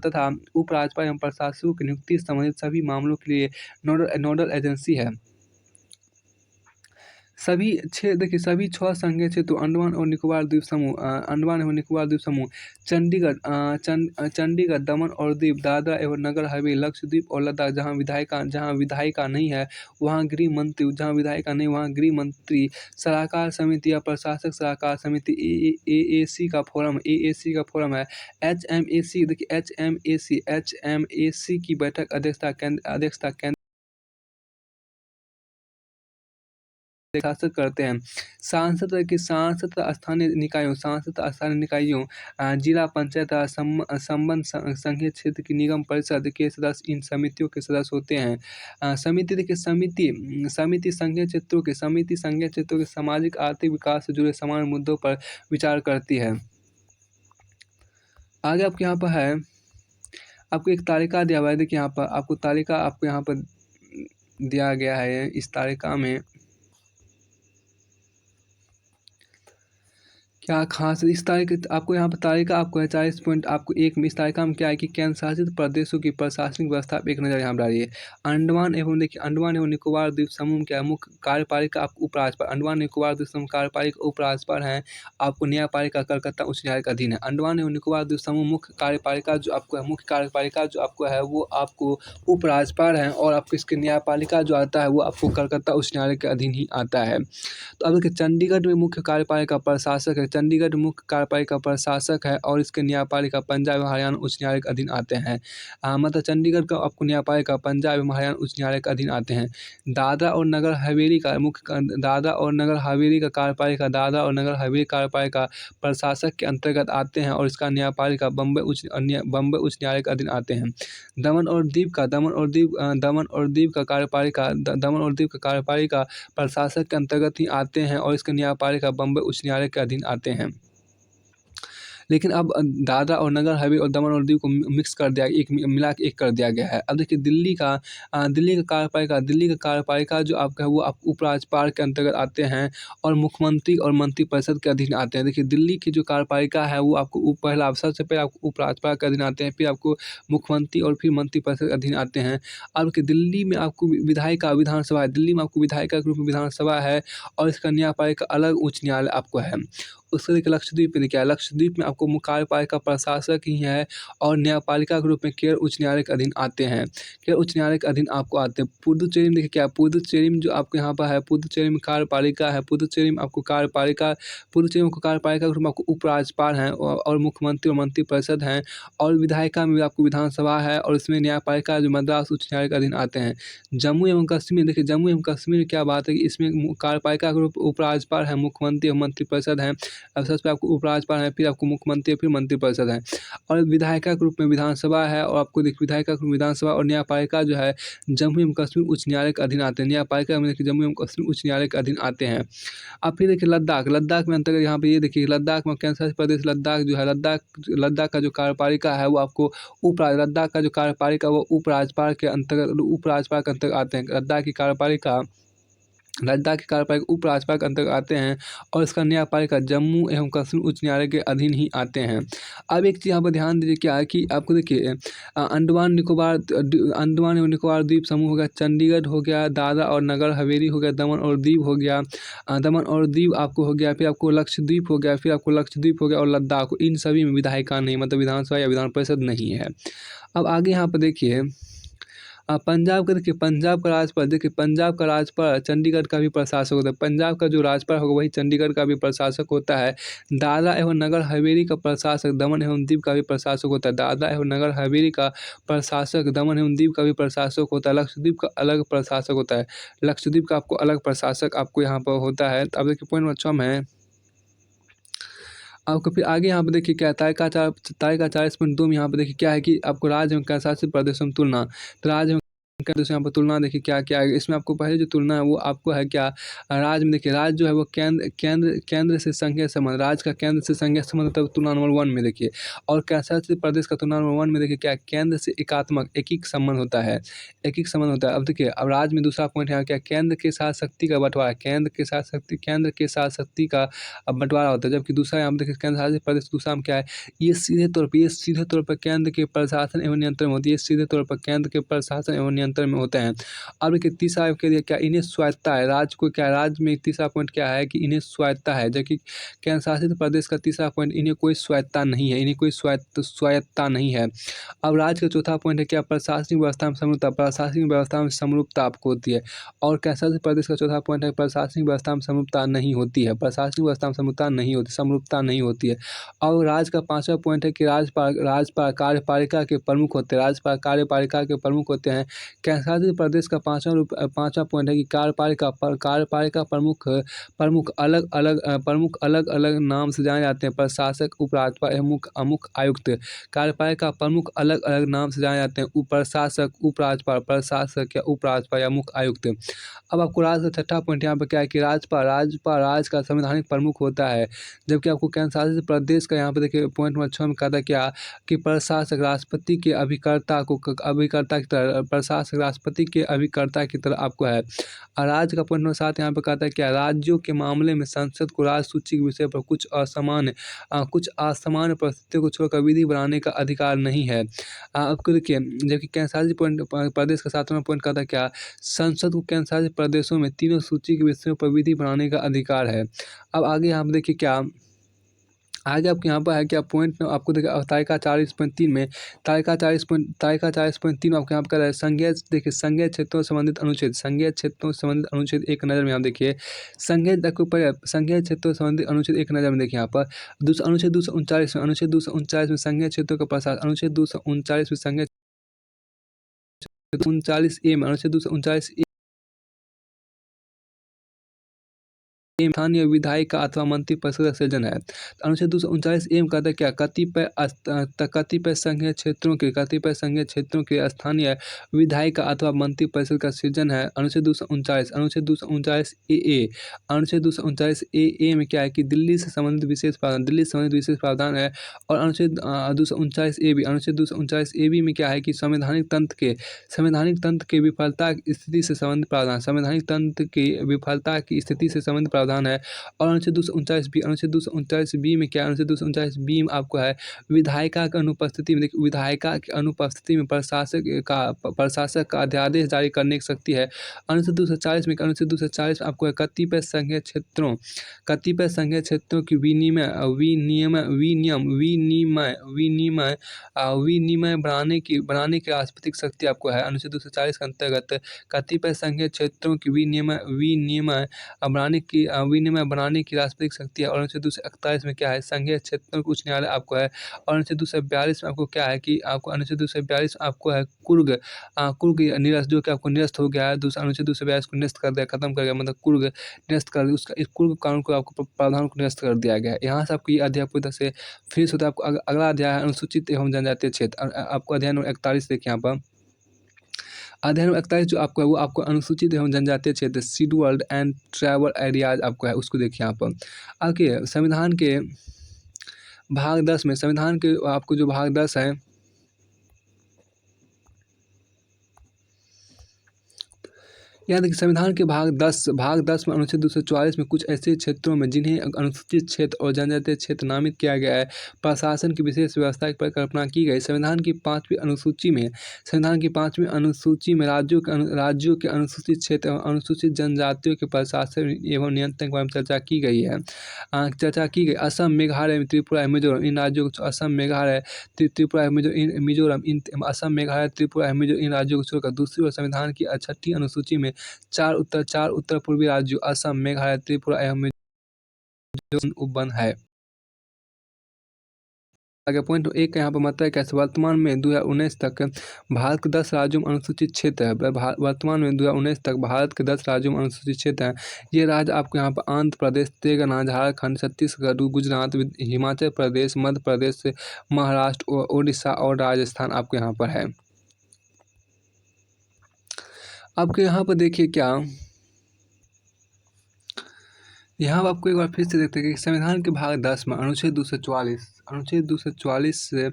तथा उपराज्यपाल एवं प्रशासकों की नियुक्ति संबंधित सभी मामलों के लिए नोडल एजेंसी है। सभी 6 संघीय क्षेत्रों अंडमान और निकोबार द्वीप समूह, अंडमान एवं निकोबार द्वीप समूह, चंडीगढ़, दमन और दीव, दादरा एवं नगर हवेली, लक्षद्वीप और लद्दाख, जहाँ विधायिका नहीं है वहाँ गृह मंत्री, जहाँ विधायिका नहीं वहाँ गृह मंत्री, सलाहकार समिति या प्रशासक सलाहकार समिति, एएसी का फोरम है। एचएमएसी, देखिए एचएमएसी की बैठक अध्यक्षता केंद्र शासक करते हैं। सांसद स्थानीय निकायों, जिला पंचायत संबंध संघीय क्षेत्र की निगम परिषद के सदस्य इन समितियों के सदस्य होते हैं। समिति देखिए समिति संघीय क्षेत्रों के सामाजिक आर्थिक विकास से जुड़े सामान्य मुद्दों पर विचार करती है। आगे आपके यहाँ पर है, आपको एक तालिका दिया हुआ है। देखिए यहाँ पर आपको तालिका आपको यहाँ पर दिया गया है। इस तालिका में क्या खास इस तारीख आपको यहाँ पर तालिका आपको है 40 पॉइंट आपको एक में। इस तालिका में क्या है कि केंद्र शासित प्रदेशों की प्रशासनिक व्यवस्था पर एक नज़र यहाँ डालिए। अंडमान एवं निकोबार द्वीप समूह क्या है, मुख्य कार्यपालिका आपको उपराज्यपाल, अंडमान निकोबार द्वीप समूह कार्यपालिका उपराज्यपाल हैं। आपको न्यायपालिका कलकत्ता उच्च न्यायालय का अधीन है। अंडमान एवं निकोबार द्वीप समूह मुख्य कार्यपालिका जो आपको है वो आपको उपराज्यपाल हैं, और आपको इसकी न्यायपालिका जो आता है वो आपको कलकत्ता उच्च न्यायालय के अधीन ही आता है। तो अब देखिए चंडीगढ़ में मुख्य कार्यपालिका प्रशासक है। चंडीगढ़ मुख्य कार्यपालिका प्रशासक है और इसके न्यायपालिका पंजाब एवं हरियाणा उच्च न्यायालय के अधीन आते हैं। मतलब चंडीगढ़ का आपको न्यायपालिका पंजाब एवं हरियाणा उच्च न्यायालय के अधीन आते हैं। दादरा और नगर हवेली का कार्यपालिका प्रशासक के अंतर्गत आते हैं और इसका न्यायपालिका बम्बई उच्च न्यायालय के अधीन आते हैं। दमन और दीव का कार्यपालिका प्रशासक के अंतर्गत ही आते हैं और इसका न्यायपालिका बम्बई उच्च न्यायालय के अधीन आते हैं। लेकिन अब दादरा और नगर हवेली और दमन और दीव को मिक्स कर दिया, मिला के एक कर दिया गया है। अब देखिए दिल्ली का कार्यपालिका जो आपका है वो आप उपराज्यपाल के अंतर्गत आते हैं और मुख्यमंत्री और मंत्रिपरिषद के अधीन आते हैं। देखिए दिल्ली की जो कार्यपालिका है वो आपको सबसे पहले आपको उपराज्यपाल के अधीन आते हैं, फिर आपको मुख्यमंत्री और फिर मंत्रिपरिषद के अधीन आते हैं। अब देखिए दिल्ली में आपको विधानसभा है, दिल्ली में आपको विधायिका के रूप में विधानसभा है और इसका न्यायपालिका अलग उच्च न्यायालय आपको है। उसके देखिए लक्षद्वीप में क्या है, लक्षद्वीप में आपको मुख्य कार्यपालिका प्रशासक ही है और न्यायपालिका के रूप में केरल उच्च न्यायालय के अधीन आते हैं। केरल उच्च न्यायालय के अधीन आपको आते हैं। पुडुचेरी में देखिए क्या है, पुडुचेरी में जो आपको यहाँ पर है, पुडुचेरी में कार्यपालिका है। पुडुचेरी में आपको कार्यपालिका के रूप में आपको उपराज्यपाल हैं और मुख्यमंत्री और मंत्रिपरिषद हैं, और विधायिका में भी आपको विधानसभा है और इसमें न्यायपालिका जो मद्रास उच्च न्यायालय के अधीन आते हैं। जम्मू एवं कश्मीर देखिए, जम्मू एवं कश्मीर में क्या बात है कि इसमें कार्यपालिका के रूप उपराज्यपाल है, मुख्यमंत्री और मंत्रिपरिषद हैं। अब सबसे आपको उपराज्यपाल है, फिर आपको मुख्यमंत्री, फिर मंत्रिपरिषद है, और विधायिका के रूप में विधानसभा है, और आपको देखिए विधायिका के रूप में विधानसभा और न्यायपालिका जो है जम्मू एवं कश्मीर उच्च न्यायालय के अधीन आते हैं। न्यायपालिका में देखिए जम्मू एवं कश्मीर उच्च न्यायालय के अधीन आते हैं। अब फिर देखिए लद्दाख में अंतर्गत यहाँ पे ये देखिए लद्दाख में केंद्र शासित प्रदेश लद्दाख जो है, लद्दाख का जो कार्यपालिका है वो आपको लद्दाख का जो कार्यपालिका वो उपराज्यपाल के अंतर्गत आते हैं। लद्दाख की कार्यपालिका उपराज्यपाल के अंतर्गत आते हैं और इसका न्यायपालिका जम्मू एवं कश्मीर उच्च न्यायालय के अधीन ही आते हैं। अब एक चीज़ यहाँ पर ध्यान दीजिए क्या है कि आपको देखिए अंडमान एवं निकोबार द्वीप समूह हो गया, चंडीगढ़ हो गया, दादरा और नगर हवेली हो गया, दमन और दीव हो गया, दमन और दीव आपको हो गया, फिर आपको लक्षद्वीप हो गया, और लद्दाख, इन सभी में विधायिका नहीं, मतलब विधानसभा या विधान परिषद नहीं है। अब आगे यहाँ पर देखिए पंजाब का देखिए, पंजाब का राज्यपाल चंडीगढ़ का भी प्रशासक होता है। पंजाब का जो राज्यपाल होगा वही चंडीगढ़ का भी प्रशासक होता है। दादरा एवं नगर हवेली का प्रशासक दमन एवं दीव का भी प्रशासक होता है। दादरा एवं नगर हवेली का प्रशासक दमन एवं दीव का भी प्रशासक होता है। लक्षद्वीप का अलग प्रशासक होता है। लक्षद्वीप का आपको अलग प्रशासक आपको यहाँ पर होता है। अब देखिए पॉइंट नंबर 6 में आपको फिर आगे यहाँ पर देखिए क्या है, तालिका 40.2 में यहाँ पर देखिए क्या है कि आपको राज्य एवं केंद्रशासित प्रदेशों में तुलना, तो राज्य एवं यहाँ पर तुलना देखिए क्या क्या है। इसमें आपको पहले जो तुलना है वो आपको है क्या, राज्य में देखिए राज्य जो है वो केंद्र से संघीय संबंध, राज्य का केंद्र से संघीय संबंध होता है तुलना नंबर 1 में देखिए। और केंद्रशासित प्रदेश का तुलना नंबर 1 में देखिए क्या, केंद्र से एकीक संबंध होता है। अब देखिए अब राज्य में दूसरा पॉइंट है क्या, केंद्र के साथ शक्ति का बंटवारा, केंद्र के साथ शक्ति का बंटवारा होता है। जबकि दूसरा यहाँ पर देखिए केंद्र शासित प्रदेश दूसरा में क्या है, ये सीधे तौर पर केंद्र के प्रशासन एवं नियंत्रण होती है। सीधे तौर पर केंद्र के प्रशासन एवं नियंत्रण में होते हैं। अब देखिए तीसरा के लिए क्या इन्हें स्वायत्तता है, राज्य को क्या राज्य में तीसरा पॉइंट क्या है कि इन्हें स्वायत्तता है, जबकि केंद्र शासित प्रदेश का तीसरा पॉइंट इन्हें कोई स्वायत्तता नहीं है, इन्हें कोई स्वायत्तता नहीं है। अब राज्य का चौथा पॉइंट है क्या प्रशासनिक व्यवस्था में समरूपता, प्रशासनिक व्यवस्था में समरूपता आपको होती है। और केंद्र शासित प्रदेश का चौथा पॉइंट है प्रशासनिक व्यवस्था में समरूपता नहीं होती है, प्रशासनिक व्यवस्था में समरूपता नहीं होती है। और राज्य का पाँचवा पॉइंट है कि राज्यपाल कार्यपालिका के प्रमुख होते हैं, राज्यपाल कार्यपालिका के प्रमुख होते हैं। केंद्र शासित प्रदेश का पाँचवा पॉइंट है कि कार्यपालिका प्रमुख अलग अलग नाम से जाने जाते हैं, प्रशासक, उपराज्यपाल एवं मुख्य आयुक्त। कार्यपालिका प्रमुख अलग अलग नाम से जाने जाते हैं, प्रशासक, उपराज्यपाल, प्रशासक या उपराज्यपाल या मुख्य आयुक्त। अब आपको राज्य का छठा पॉइंट यहाँ पर क्या है कि राज्यपाल राज्य का संवैधानिक प्रमुख होता है, जबकि आपको केंद्र शासित प्रदेश का यहाँ पर देखिए पॉइंट नंबर 6 में कहता है क्या कि प्रशासक राष्ट्रपति के अभिकर्ता की तरह, प्रशासक राष्ट्रपति के अभिकर्ता की तरह आपको है। और राज्य का पॉइंट नंबर 7 यहाँ पर कहता है क्या राज्यों के मामले में संसद को राज्य सूची के विषय पर कुछ असामान्य परिस्थितियों को छोड़कर विधि बनाने का अधिकार नहीं है। आपको देखिए जबकि केंद्र शासित प्रदेश का 7वां पॉइंट कहता है क्या संसद को केंद्र शासित प्रदेशों में तीनों सूची के विषयों पर विधि बनाने का अधिकार है। अब आगे यहाँ पर देखिए क्या आगे आपके यहाँ पर है क्या पॉइंट आपको देखिए तालिका 40.3 में तालिका 40.3 आपके यहाँ पर है संघीय क्षेत्रों से संबंधित अनुच्छेद एक नज़र में आप देखिए संघीय क्षेत्रों से संबंधित अनुच्छेद एक नज़र में देखिए यहाँ पर अनुच्छेद 239 में संघीय क्षेत्रों का प्रसार, अनुच्छेद 239 में संघीय 39A में अनुच्छेद 239A स्थानीय विधायिका का अथवा मंत्रिपरिषद का सृजन है। अनुच्छेद 239A में कहता है क्या कतिपय संघीय क्षेत्रों के स्थानीय विधायिका अथवा मंत्रिपरिषद का सृजन है। अनुच्छेद 239A में क्या है कि दिल्ली से संबंधित विशेष प्रावधान है। और अनुच्छेद 239AB में क्या है कि संवैधानिक तंत्र के विफलता की स्थिति से संबंधित प्रावधान है। और अनुच्छेद 239B में क्या अनुच्छेद 239B में आपको है विधायिका की अनुपस्थिति में प्रशासक का अध्यादेश जारी करने की शक्ति है। अनुच्छेद 240 में आपको है कतिपय संघीय क्षेत्रों की विनिमय बनाने की राष्ट्रपतिक शक्ति आपको है। अनुच्छेद 240 के अंतर्गत कतिपय संघीय क्षेत्रों की बनाने की राष्ट्रपतिक शक्ति है। और अनुच्छेद 241 में क्या है संघीय क्षेत्रों के उच्च न्यायालय आपको है। और अनुच्छेद 242 में आपको क्या है कि आपको अनुच्छेद 242 आपको है कुर्ग निरस्त जो कि आपको निरस्त हो गया है। अनुच्छेद 242 को निरस्त कर दिया, खत्म कर गया, मतलब कुर्ग निरस्त कर दिया, उसका इस कुर्ग कानून को आपको प्रावधान को निरस्त कर दिया गया है। यहाँ से आपको ये अध्याय पूरी तरह से फिर होता है। आपको अगला अध्याय है अनुसूचित एवं जनजातीय क्षेत्र। आपको अध्याय नंबर 41 देखिए यहाँ पर अध्याय नंबर 41 जो आपको है वो आपको अनुसूचित एवं जनजातीय क्षेत्र शेड्यूल्ड एंड ट्राइबल एरियाज आपको है, उसको देखिए यहाँ पर। आगे संविधान के भाग 10 में आपको जो भाग 10 है यहाँ देखिए संविधान के भाग 10 में अनुच्छेद 244 में कुछ ऐसे क्षेत्रों में जिन्हें अनुसूचित क्षेत्र और जनजातीय क्षेत्र नामित किया गया है प्रशासन की विशेष व्यवस्था की परिकल्पना की गई। संविधान की 5वीं अनुसूची में राज्यों के अनुसूचित क्षेत्र एवं अनुसूचित जनजातियों के प्रशासन एवं नियंत्रण के बारे में चर्चा की गई है। असम, मेघालय, त्रिपुरा, मिजोरम इन राज्यों को असम, मेघालय, त्रिपुरा, मिजोरम इन राज्यों को छोड़कर दूसरी ओर संविधान की 6ठी अनुसूची में चार उत्तर पूर्वी राज्यों असम, मेघालय, त्रिपुरा एवं मिजोरम उपवन है। आगे पॉइंट 1 का यहाँ पर मतलब कैसे वर्तमान में 2019 तक भारत के 10 राज्यों में अनुसूचित क्षेत्र है। वर्तमान में 2019 तक भारत के 10 राज्यों में अनुसूचित क्षेत्र हैं। ये राज्य आपको यहाँ पर आंध्र प्रदेश, तेलंगाना, झारखंड, छत्तीसगढ़, गुजरात, हिमाचल प्रदेश, मध्य प्रदेश, महाराष्ट्र, उड़ीसा और राजस्थान आपको यहाँ पर है। आपके यहाँ पर देखिए क्या यहाँ अब आपको एक बार फिर से देखते हैं कि संविधान के भाग 10 में अनुच्छेद 244 से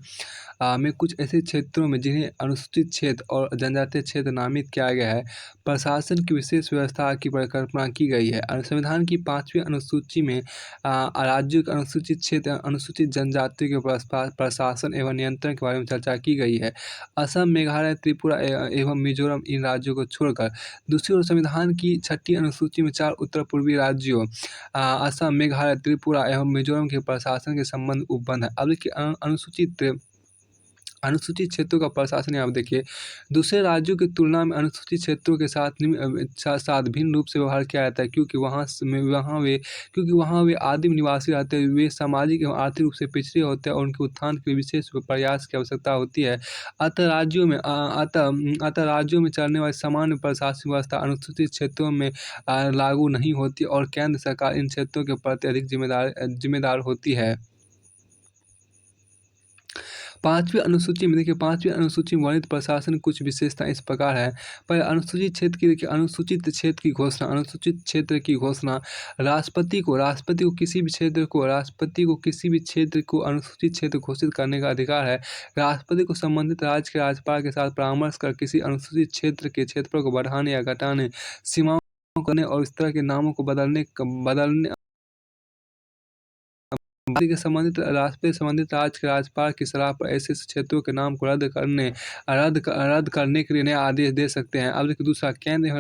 में कुछ ऐसे क्षेत्रों में जिन्हें अनुसूचित क्षेत्र और जनजातीय क्षेत्र नामित किया गया है, प्रशासन की विशेष व्यवस्था की परिकल्पना की गई है। संविधान की 5वीं अनुसूची में राज्यों के अनुसूचित क्षेत्र, अनुसूचित जनजातियों के प्रशासन एवं नियंत्रण के बारे में चर्चा की गई है। असम, मेघालय, त्रिपुरा एवं मिजोरम इन राज्यों को छोड़कर। दूसरी ओर संविधान की 6ठी अनुसूची में 4 उत्तर पूर्वी राज्यों असम, मेघालय, त्रिपुरा एवं मिजोरम के प्रशासन के संबंध उपबंध है। अब देखिए अनुसूचित क्षेत्रों का प्रशासन यहाँ पे देखिए दूसरे राज्यों की तुलना में अनुसूचित क्षेत्रों के साथ भिन्न रूप से व्यवहार किया जाता है, क्योंकि वहाँ वे आदिम निवासी रहते हैं। वे सामाजिक एवं आर्थिक रूप से पिछड़े होते हैं और उनके उत्थान के लिए विशेष प्रयास की आवश्यकता होती है। अतः राज्यों में चलने वाली सामान्य प्रशासनिक व्यवस्था अनुसूचित क्षेत्रों में लागू नहीं होती और केंद्र सरकार इन क्षेत्रों के प्रति अधिक जिम्मेदार होती है। 5वीं अनुसूची में वर्णित प्रशासन कुछ विशेषता इस प्रकार है। पर अनुसूचित क्षेत्र की घोषणा। अनुसूचित क्षेत्र की घोषणा राष्ट्रपति को किसी भी क्षेत्र को अनुसूचित क्षेत्र घोषित करने का अधिकार है। राष्ट्रपति को संबंधित राज्य के राज्यपाल के साथ परामर्श कर किसी अनुसूचित क्षेत्र के क्षेत्रफल को बढ़ाने या घटाने, सीमाओं को करने और इस तरह के नामों को बदलने राष्ट्र संबंधित राज्य के राज्यपाल की सलाह पर ऐसे क्षेत्रों के नाम को रद्द करने के लिए नया आदेश दे सकते हैं। अब देखिए दूसरा केंद्र व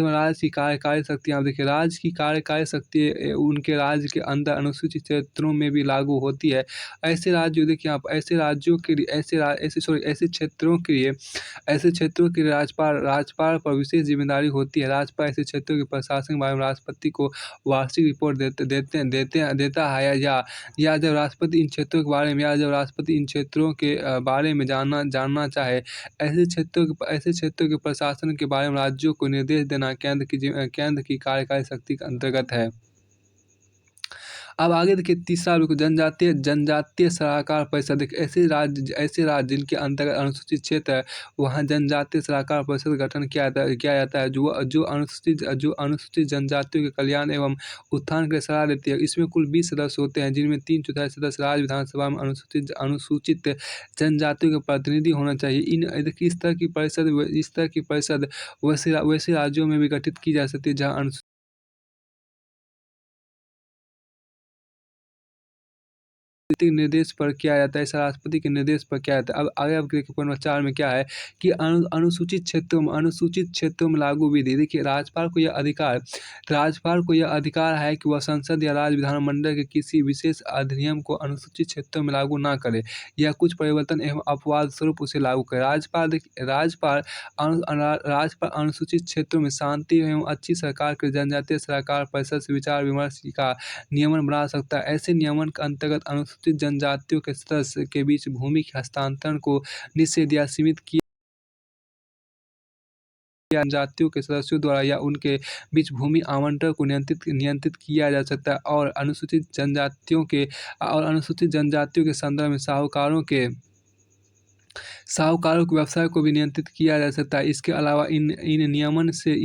राज्य की कार्यकारी शक्तियाँ। अब देखिए राज्य की कार्यकारी शक्ति उनके राज्य के अंदर अनुसूचित क्षेत्रों में भी लागू होती है। ऐसे राज्यों देखिए आप ऐसे राज्यों के लिए ऐसे क्षेत्रों के लिए राज्यपाल पर विशेष जिम्मेदारी होती है। राज्यपाल ऐसे क्षेत्रों के प्रशासन के बारे में राष्ट्रपति को वार्षिक रिपोर्ट देता है या जब राष्ट्रपति इन क्षेत्रों के बारे में जानना चाहे। ऐसे क्षेत्रों के प्रशासन के बारे में राज्यों को निर्देश देना केंद्र की कार्यकारी शक्ति के अंतर्गत है। अब आगे देखिए तीसरा बिल्कुल जनजातीय सलाहकार परिषद। देखिए ऐसे राज्य जिनके अंतर्गत अनुसूचित क्षेत्र है, वहाँ जनजातीय सलाहकार परिषद का गठन किया जाता है, जो अनुसूचित जनजातियों के कल्याण एवं उत्थान के लिए सलाह देती है। इसमें कुल 20 सदस्य होते हैं, जिनमें 3/4 सदस्य राज्य विधानसभा में अनुसूचित जनजातियों के प्रतिनिधि होना चाहिए। देखिए इस तरह की परिषद वैसे राज्यों में भी गठित की जा सकती है जहाँ निर्देश पर किया जाता है, ऐसा राष्ट्रपति के निर्देश पर किया जाता है। अब आगे आप देखिए पॉइंट नंबर 4 में क्या है कि अनुसूचित क्षेत्रों में लागू विधि। देखिए राज्यपाल को यह अधिकार है कि वह संसद या राज्य विधानमंडल के किसी विशेष अधिनियम को अनुसूचित क्षेत्रों में लागू ना करे या कुछ परिवर्तन एवं अपवाद स्वरूप उसे लागू करे। राज्यपाल अनुसूचित क्षेत्रों में शांति एवं अच्छी सरकार के जनजातीय सलाहकार परिषद से विचार विमर्श का नियमन बना सकता है। ऐसे नियमन के अंतर्गत अनुसूचित जनजातियों के सदस्य के बीच भूमि के हस्तांतरण को निषेध या सीमित किया जनजातियों के सदस्यों द्वारा या उनके बीच भूमि आवंटन को नियंत्रित किया जा सकता है और अनुसूचित जनजातियों के संदर्भ में साहूकारों के व्यवसाय को भी नियंत्रित किया जा सकता है। इसके अलावा इन नियमन से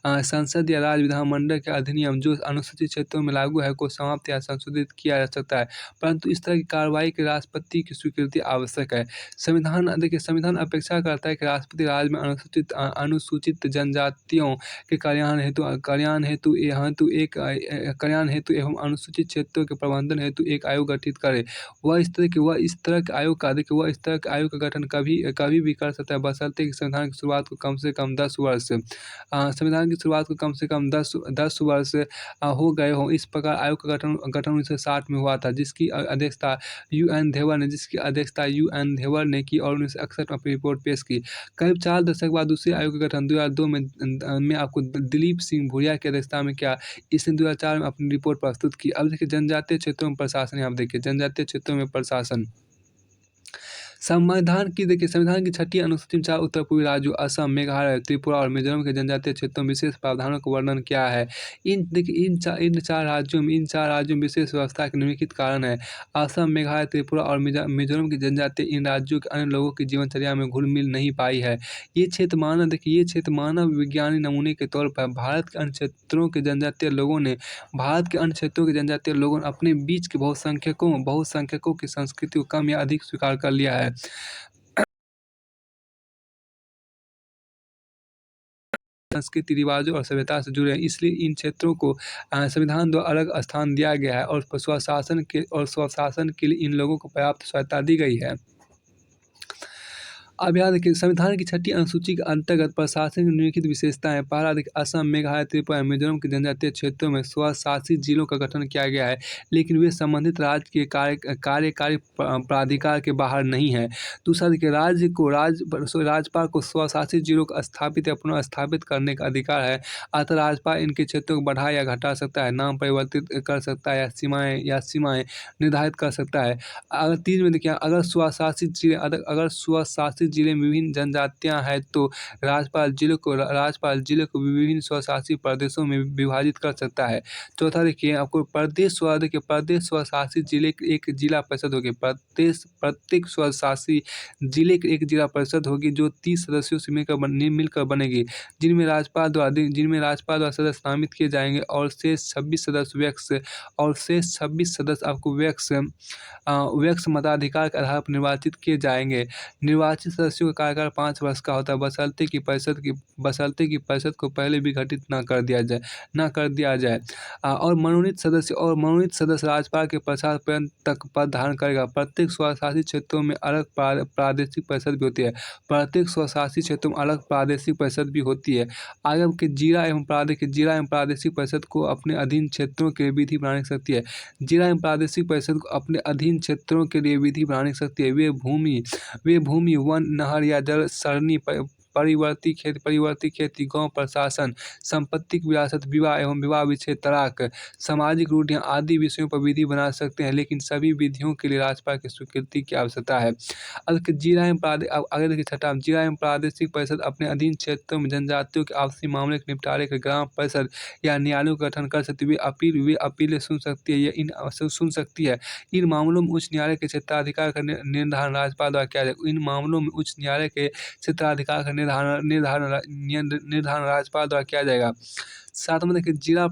संसद या राज्य विधानमंडल के अधिनियम जो अनुसूचित क्षेत्रों में लागू है को समाप्त या संशोधित किया जा सकता है, परंतु इस तरह की कार्रवाई के राष्ट्रपति की स्वीकृति आवश्यक है। संविधान अपेक्षा करता है कि राष्ट्रपति राज्य में अनुसूचित जनजातियों के कल्याण हेतु एवं अनुसूचित क्षेत्रों के प्रबंधन हेतु एक आयोग गठित करे। वह इस तरह के आयोग का गठन कभी भी कर सकता है, बशर्ते कि संविधान की शुरुआत को कम से कम 10 वर्ष हो गए हों। इस प्रकार आयोग का गठन 1960 में हुआ था, जिसकी अध्यक्षता UN धेवर ने की और 1961 में अपनी रिपोर्ट पेश की। करीब 4 दशक बाद दूसरे आयोग का गठन 2002 में आपको दिलीप सिंह भूरिया की अध्यक्षता में किया। इसने 2004 में अपनी रिपोर्ट प्रस्तुत की। अब देखिए जनजातीय क्षेत्रों में प्रशासन। यहाँ देखिए जनजातीय क्षेत्रों में प्रशासन संविधान की छठी अनुसूची में 4 उत्तर पूर्वी राज्यों असम, मेघालय, त्रिपुरा और मिजोरम के जनजातीय क्षेत्रों में विशेष प्रावधानों का वर्णन किया है। इन चार राज्यों में विशेष व्यवस्था के निम्नलिखित कारण है। असम, मेघालय, त्रिपुरा और मिजोरम की जनजाति इन राज्यों के अन्य लोगों की जीवनचर्या में घुल-मिल नहीं पाई है। ये क्षेत्र मानव विज्ञानी नमूने के तौर पर भारत के अन्य क्षेत्रों के जनजातीय लोगों ने अपने बीच के बहुसंख्यकों की संस्कृति को कम या अधिक स्वीकार कर लिया है। संस्कृति, रिवाजों और सभ्यता से जुड़े हैं, इसलिए इन क्षेत्रों को संविधान द्वारा अलग स्थान दिया गया है और स्वशासन के लिए इन लोगों को पर्याप्त स्वायत्तता दी गई है। अब यहाँ देखिए, संविधान की छठी अनुसूची के अंतर्गत प्रशासन की निम्नलिखित विशेषताएं हैं। पहला देखिए, असम, मेघालय, त्रिपुरा, मिजोरम के जनजातीय क्षेत्रों में स्वशासित जिलों का गठन किया गया है, लेकिन वे संबंधित राज्य के कार्यकारी प्राधिकार के बाहर नहीं है। दूसरा देखिए, राज्यपाल को स्वशासित जिलों को स्थापित या पुनर्स्थापित करने का अधिकार है, अतः राज्यपाल इनके क्षेत्रों को बढ़ा या घटा सकता है, नाम परिवर्तित कर सकता है या सीमाएं निर्धारित कर सकता है। अगर तीन में देखिए, अगर स्वशासित जिले में विभिन्न जनजातियां हैं तो राज्यपाल जिले को विभिन्न स्वशासी प्रदेशों में विभाजित कर सकता है। चौथा देखिए, आपको प्रदेश स्वशासी जिले की एक जिला परिषद होगी। प्रत्येक स्वशासी जिले की एक जिला परिषद होगी जो 30 सदस्यों से मिलकर बनेगी, जिनमें राज्यपाल द्वारा सदस्य नामित किए जाएंगे और शेष 26 सदस्य आपको व्यक्ष मताधिकार के आधार पर निर्वाचित किए जाएंगे। निर्वाचित सदस्यों का कार्यकाल 5 वर्ष का होता है, बशर्ते कि परिषद को पहले विघटित न कर दिया जाए। और मनोनीत सदस्य राज्यपाल के पश्चात पर्यंत तक पद धारण करेगा। प्रत्येक स्वशासित क्षेत्रों में अलग प्रादेशिक परिषद भी होती है। आगे के जिला एवं प्रादेशिक परिषद को अपने अधीन क्षेत्रों के लिए विधि बनाने की शक्ति है। जिला एवं प्रादेशिक परिषद को अपने अधीन क्षेत्रों के लिए विधि बनाने की शक्ति है। वे भूमि, वन, नहर या जल सरणी, परिवर्ती खेती, गांव प्रशासन, संपत्ति की विरासत, विवाह एवं विवाह विच्छेद, तलाक, सामाजिक रूढ़ियां आदि विषयों पर विधि बना सकते हैं, लेकिन सभी विधियों के लिए राज्यपाल की स्वीकृति की आवश्यकता है। अब जिला एवं प्रादेशिक परिषद अपने अधीन क्षेत्रों में जनजातियों के आपसी मामले के निपटारे के ग्राम परिषद या न्यायालयों का गठन कर सकती है। वे अपीलें सुन सकती है। इन मामलों में उच्च न्यायालय के क्षेत्राधिकार का निर्धारण राज्यपाल द्वारा किया जाएगा। निर्धारण राज्यपाल द्वारा किया जाएगा। साथ में देखिए, जिला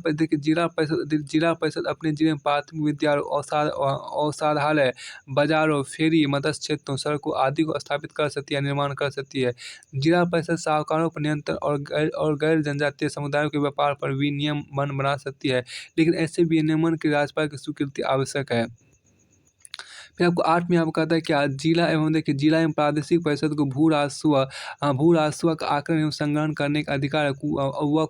परिषद अपने जिले में प्राथमिक विद्यालय, औषधालय, बाजारों, फेरी, मत्स्य क्षेत्रों, सड़कों आदि को स्थापित कर सकती है, निर्माण कर सकती है। जिला परिषद साहूकारों पर नियंत्रण और गैर जनजातीय समुदायों के व्यापार पर विनियमन बना सकती है, लेकिन ऐसे विनियमन के राज्यपाल की स्वीकृति आवश्यक है। फिर आपको 8 में आपको कहता है क्या, जिला एवं प्रादेशिक परिषद को भू राजस्व का आकलन एवं संग्रहण करने का अधिकार है। वह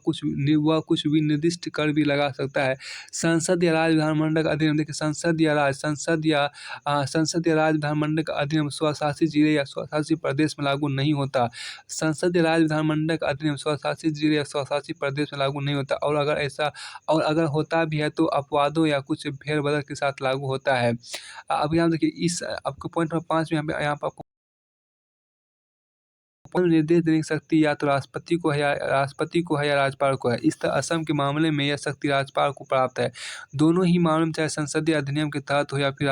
कुछ भी निर्दिष्ट कर भी लगा सकता है। संसद या राज्य विधानमंडल का अधिनियम, देखिए संसद या राज्य विधानमंडल का अधिनियम स्वशासित जिले या स्वशासित प्रदेश में लागू नहीं होता। संसद या राज्य विधानमंडल का अधिनियम स्वशासित जिले या स्वशासित प्रदेश में लागू नहीं होता, और अगर होता भी है तो अपवादों या कुछ फेरबदल के साथ लागू होता है। अब यहाँ देखिए, इस आपको पॉइंट नंबर 5 में यहाँ पर आपको निर्देश देने की शक्ति या तो राष्ट्रपति को है या राज्यपाल को है। इस तरह असम के मामले में यह शक्ति राज्यपाल को प्राप्त है। दोनों ही मामलों में, चाहे संसदीय अधिनियम के तहत हो या फिर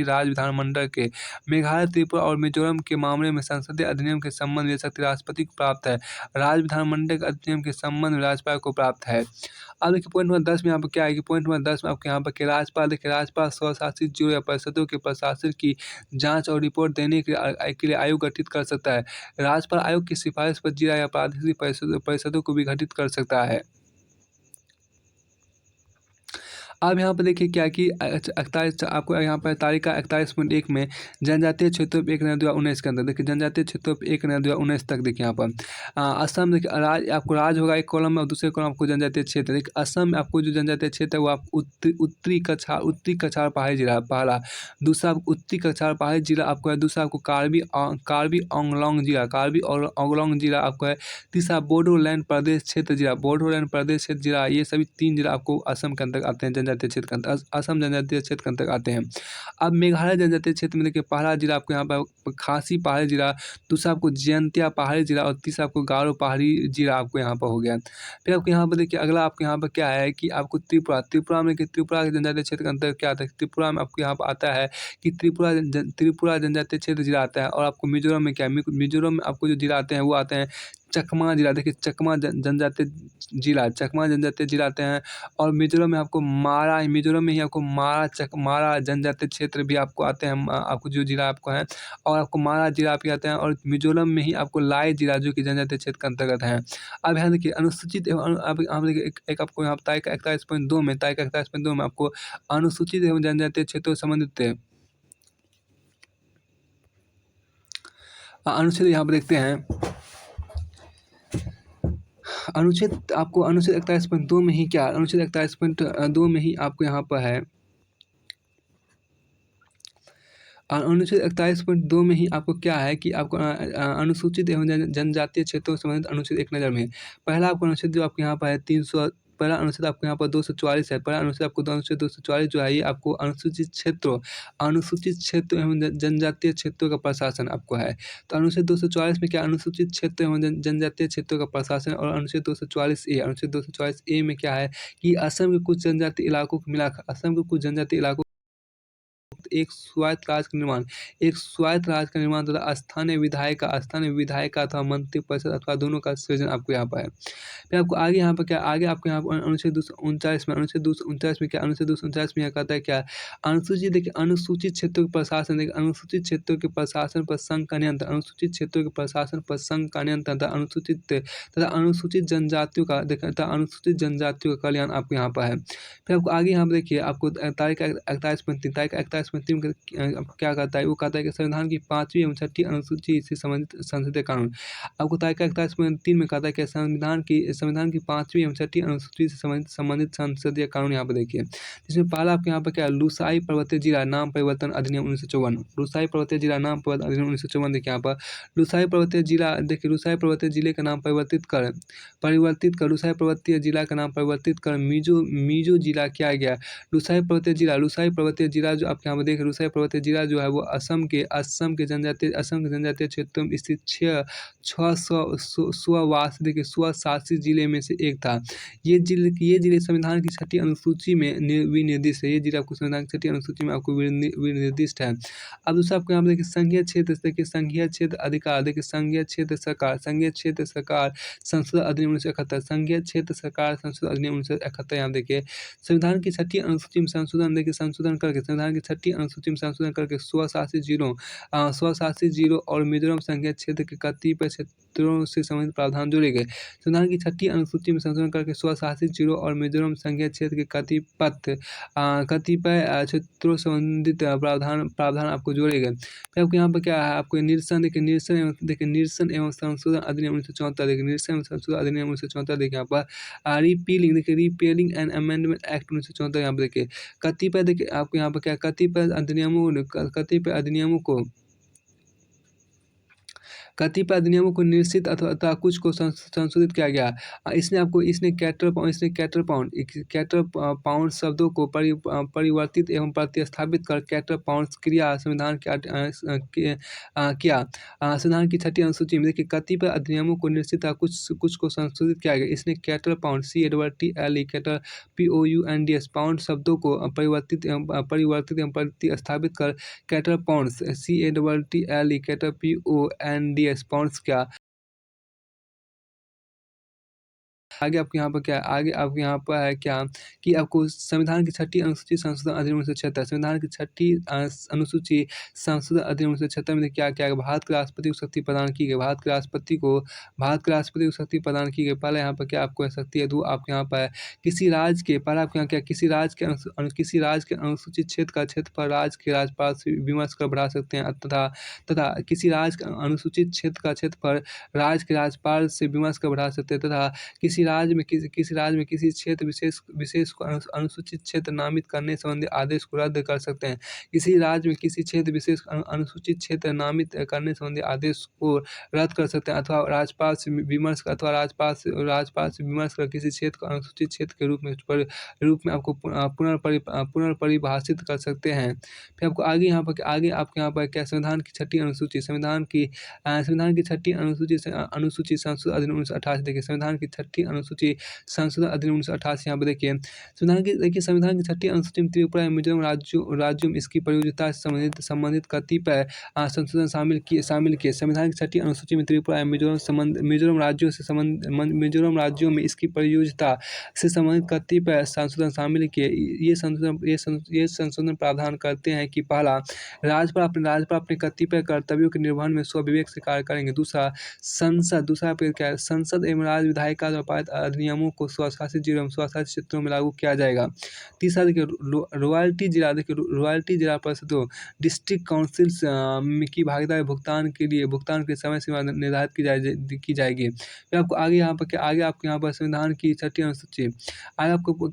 राज्य विधानमंडल के। मेघालय, त्रिपुरा और मिजोरम के मामले में संसदीय अधिनियम के संबंध में यह शक्ति राष्ट्रपति को प्राप्त है। राज्य विधानमंडल के अधिनियम के संबंध में राज्यपाल को प्राप्त है। अब देखिए, पॉइंट नंबर 10 में यहाँ पर क्या है कि पॉइंट नंबर 10 में आपके यहाँ पर राज्यपाल स्वशासित जिलों या परिषदों के प्रशासन की जांच और रिपोर्ट देने के लिए आयोग गठित कर सकता है। राज्यपाल आयोग की सिफारिश पर जिला या प्रादेशिक परिषदों को भी गठित कर सकता है। अब यहाँ पर देखिए क्या कि 41 आपको यहाँ पर तालिका 41.1 में जनजातीय क्षेत्रों पर 1/2019 के अंदर देखिए, जनजातीय क्षेत्रों पर 1/2019 तक देखिए यहाँ पर असम देखिए, आपको राज्य होगा एक कॉलम में और दूसरे कॉलम आपको जनजातीय क्षेत्र। देखिए असम में आपको जो जनजातीय क्षेत्र है वो आप उत्तरी कछार पहाड़ी जिला पहला, दूसरा उत्तरी कछार पहाड़ी जिला आपको है, दूसरा आपको कार्बी आंगलोंग जिला आपको है, तीसरा बोडोलैंड प्रदेश क्षेत्र जिला, ये सभी 3 जिला आपको असम के अंदर आते हैं जनजातीय क्षेत्र के अंतर्गत असम जनजातीय क्षेत्र के अंतर्गत आते हैं। अब मेघालय जनजातीय क्षेत्र में देखिए पहला जिला आपको यहाँ पर खासी पहाड़ी जिला, दूसरा आपको जयंतिया पहाड़ी जिला और तीसरा आपको गारो पहाड़ी जिला आपको यहाँ पर हो गया। फिर आपको यहाँ पर देखिए अगला आपको यहाँ पर क्या है कि आपको त्रिपुरा में कि त्रिपुरा के जनजातीय क्षेत्र के अंतर्गत क्या आता है, त्रिपुरा में आपको यहाँ पर आता है कि त्रिपुरा जनजातीय क्षेत्र जिला आता है। और आपको मिजोरम में क्या है, मिजोरम में आपको जो जिला आते हैं वो आते हैं चकमा जिला। देखिए चकमा जनजातीय जिला, चकमा जनजातीय जिला आते हैं। और मिजोरम में आपको मिजोरम में ही आपको मारा जनजातीय क्षेत्र भी आपको आते हैं, आपको जो जिला आपको है। और आपको मारा जिला आपके आते हैं। और मिजोरम में ही आपको लाई जिला जो कि जनजातीय क्षेत्र के अंतर्गत है। अब यहाँ देखिए अनुसूचित एवं अब यहाँ देखिए एक आपको यहाँ तारीख 41.2 में आपको अनुसूचित एवं जनजातीय क्षेत्रों से संबंधित अनुच्छेद यहाँ पर देखते हैं। अनुच्छेद आपको अनुच्छेद 41.2 में ही क्या, अनुच्छेद 41.2 में ही आपको यहाँ पर है अनुच्छेद 41.2 में ही आपको क्या है कि आपको अनुसूचित एवं जनजातीय क्षेत्रों से संबंधित अनुच्छेद एक नज़र में। पहला आपको अनुच्छेद जो आपके यहाँ पर है 300, पहला अनुच्छेद आपको यहाँ पर 244 है। पहला अनुच्छेद आपको अनुच्छेद 244 जो है ये आपको अनुसूचित क्षेत्र एवं जनजातीय क्षेत्रों का प्रशासन आपको है। तो अनुच्छेद 244 में क्या, अनुसूचित क्षेत्र एवं जनजातीय क्षेत्रों का प्रशासन। और अनुच्छेद 244 ए में क्या है कि असम के कुछ जनजातीय इलाकों को मिलाकर असम के कुछ जनजातीय इलाकों एक स्वायत्त राज्य का निर्माण तथा स्थानीय विधायिका अथवा मंत्रिपरिषद अथवा दोनों का सृजन आपको यहाँ पर है। फिर आपको आगे यहाँ पर क्या, आगे आपको यहाँ पर अनुच्छेद 239 में क्या, अनुच्छेद 239 में यह कहता है क्या, अनुसूचित देखिए अनुसूचित क्षेत्रों के प्रशासन, देखिए अनुसूचित क्षेत्रों के प्रशासन पर संघ का नियंत्रण, अनुसूचित क्षेत्रों के प्रशासन पर संघ का नियंत्रण तथा अनुसूचित जनजातियों का कल्याण आपको यहाँ पर है। फिर आपको आगे यहाँ पर देखिए आपको तारीख 41.3 क्या कहता है, वो कहता है कि संविधान की 5वीं एवं 6ठी अनुसूची से संबंधित संसदीय कानून। आपको तारीख 41.3 में कहता है कि संविधान की 5वीं एवं 6ठी अनुसूची से संबंधित संसदीय कानून यहाँ पर देखिए। जिसमें पहला आपके यहाँ पर क्या, लूसाई पर्वतीय जिला नाम परिवर्तन अधिनियम 1954। लूसाई पर्वतीय जिला नाम परिवर्तन अधिनियम 1954 देखिए यहाँ पर लूसाई पर्वतीय जिला, देखिए लूसाई पर्वतीय जिले का नाम परिवर्तित कर लूसाई पर्वतीय जिला का नाम परिवर्तित कर मीजो जिला किया गया। लूसाई पर्वतीय जिला जो आप यहाँ पर देख, लूसाई पर्वतीय जिला जो है वो असम के जनजातीय क्षेत्रों में स्थित 6 स्वशासित जिले में से एक था। ये जिले संविधान की 6ठी अनुसूची में विनिर्दिष्ट है। ये जिला आपको संविधान की 6ठी अनुसूची में आपको विनिर्दिष्ट है। अब दूसरा आपको यहाँ पर देखिए संघीय क्षेत्र अधिकार, देखिए संघीय क्षेत्र सरकार संसद अधिनियम 1971, संघीय क्षेत्र सरकार संसद अधिनियम 1971। यहाँ देखिए संविधान की 6ठी अनुसूची में संशोधन करके संविधान की 6ठी अनुसूची में संशोधन करके स्वशासित जिलों और मिजोरम संघीय क्षेत्र के कतिपय क्षेत्रों से संबंधित प्रावधान जोड़े गए। संविधान की 6ठी अनुसूची में संशोधन करके स्वशासित जिलों और मिजोरम संघीय क्षेत्र के कतिपय क्षेत्रों से संबंधित प्रावधान आपको जोड़े गए। फिर आपको यहाँ पर क्या है, आपको निरसन एवं संशोधन अधिनियम 1974, देखिए निरसन एवं संशोधन अधिनियम 1974 देखिए यहाँ पर रिपीलिंग एंड अमेंडमेंट एक्ट 1974 यहाँ पर देखिए कतिपय, देखिए आपको यहाँ पर क्या, कतिपय अधिनियमों को निश्चित अथवा कुछ को संशोधित किया गया। इसने कैटर पाउंड शब्दों को परिवर्तित एवं प्रतिस्थापित कर कैटर पाउंड क्रिया संविधान किया। संविधान की 6ठी अनुसूची में देखिए कतिपय अधिनियमों को निश्चित कुछ को संशोधित किया गया। इसने cattle pound CATTLE cattle POUNDS pound शब्दों को परिवर्तित एवं प्रतिस्थापित कर cattle pounds CATTLE cattle POUNDS pounds क्या। आगे आपको यहाँ पर क्या है, आगे आपको यहाँ पर है क्या कि आपको संविधान की 6ठी अनुसूची संशोधन अधिनियम 1976, संविधान की 6ठी अनुसूची संशोधन अधिनियम 1976 में क्या क्या भारत के राष्ट्रपति को शक्ति प्रदान की गई। भारत के राष्ट्रपति को शक्ति प्रदान की गई। पहले यहाँ पर क्या आपको शक्ति है, तो आपके यहाँ पर किसी राज्य के, पहले आपके यहाँ क्या, किसी राज्य के अनुसूचित क्षेत्र का क्षेत्रफल राज्य के राज्यपाल से विमर्श कर बढ़ा सकते हैं तथा किसी राज्य का अनुसूचित क्षेत्र का क्षेत्रफल राज्य के राज्यपाल से विमर्श कर बढ़ा सकते हैं तथा किसी किसी राज्य में किसी क्षेत्र विशेष को अनुसूचित क्षेत्र नामित करने संबंधी आदेश को रद्द कर सकते हैं। किसी राज्य में किसी क्षेत्र विशेष अनुसूचित क्षेत्र नामित करने संबंधी आदेश को रद्द कर सकते हैं, अथवा राज्यपाल से विमर्श कर किसी क्षेत्र को अनुसूचित क्षेत्र के रूप में आपको पुनर्परिभाषित कर सकते हैं। फिर आपको आगे आपके यहाँ पर क्या संविधान की छठी अनुसूची, संविधान की छठी अनुसूची संशोधन अधिनियम 1988 देखिए, संविधान की छठी अनुसूची संशोधन अधिनियम 1988 यहाँ पर देखिए, संविधान की छठी अनुसूची में त्रिपुरा एवं मिजोरम राज्यों में इसकी प्रयोज्यता से संबंधित कतिपय संशोधन शामिल किए। संविधान की छठी अनुसूची में त्रिपुरा एवं मिजोरम राज्यों में इसकी प्रयोज्यता से संबंधित कतिपय संशोधन शामिल किए। ये संशोधन प्रावधान करते हैं कि पहला, राज्यपाल अपने कतिपय कर्तव्यों के निर्वहन में स्वविवेक से कार्य करेंगे। दूसरा, संसद एवं राज्य विधायिका द्वारा पारित अधिनियमों को स्वशासित जिलों एवं स्वशासित क्षेत्रों में लागू किया जाएगा। तीसरा देखिए, रॉयल्टी जिला परिषदों डिस्ट्रिक्ट काउंसिल्स की भागीदारी भुगतान के समय सीमा निर्धारित की जाएगी। फिर आपको आगे आपको यहाँ पर संविधान की छठी अनुसूची, आगे आपको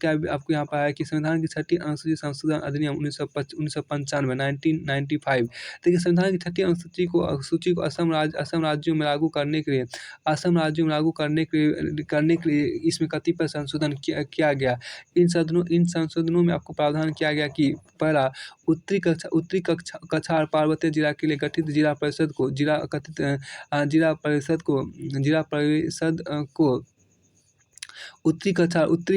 यहाँ पर है कि संविधान की छठी अनुसूची संशोधन अधिनियम 1995 1995। देखिए, संविधान की छठी अनुसूची को असम राज्यों में लागू करने के लिए इसमें कतिपय संशोधन किया गया। इन संशोधनों में आपको प्रावधान किया गया कि पहला, उत्तरी कछार पार्वतीय जिला के लिए गठित जिला परिषद को उत्तरी कछार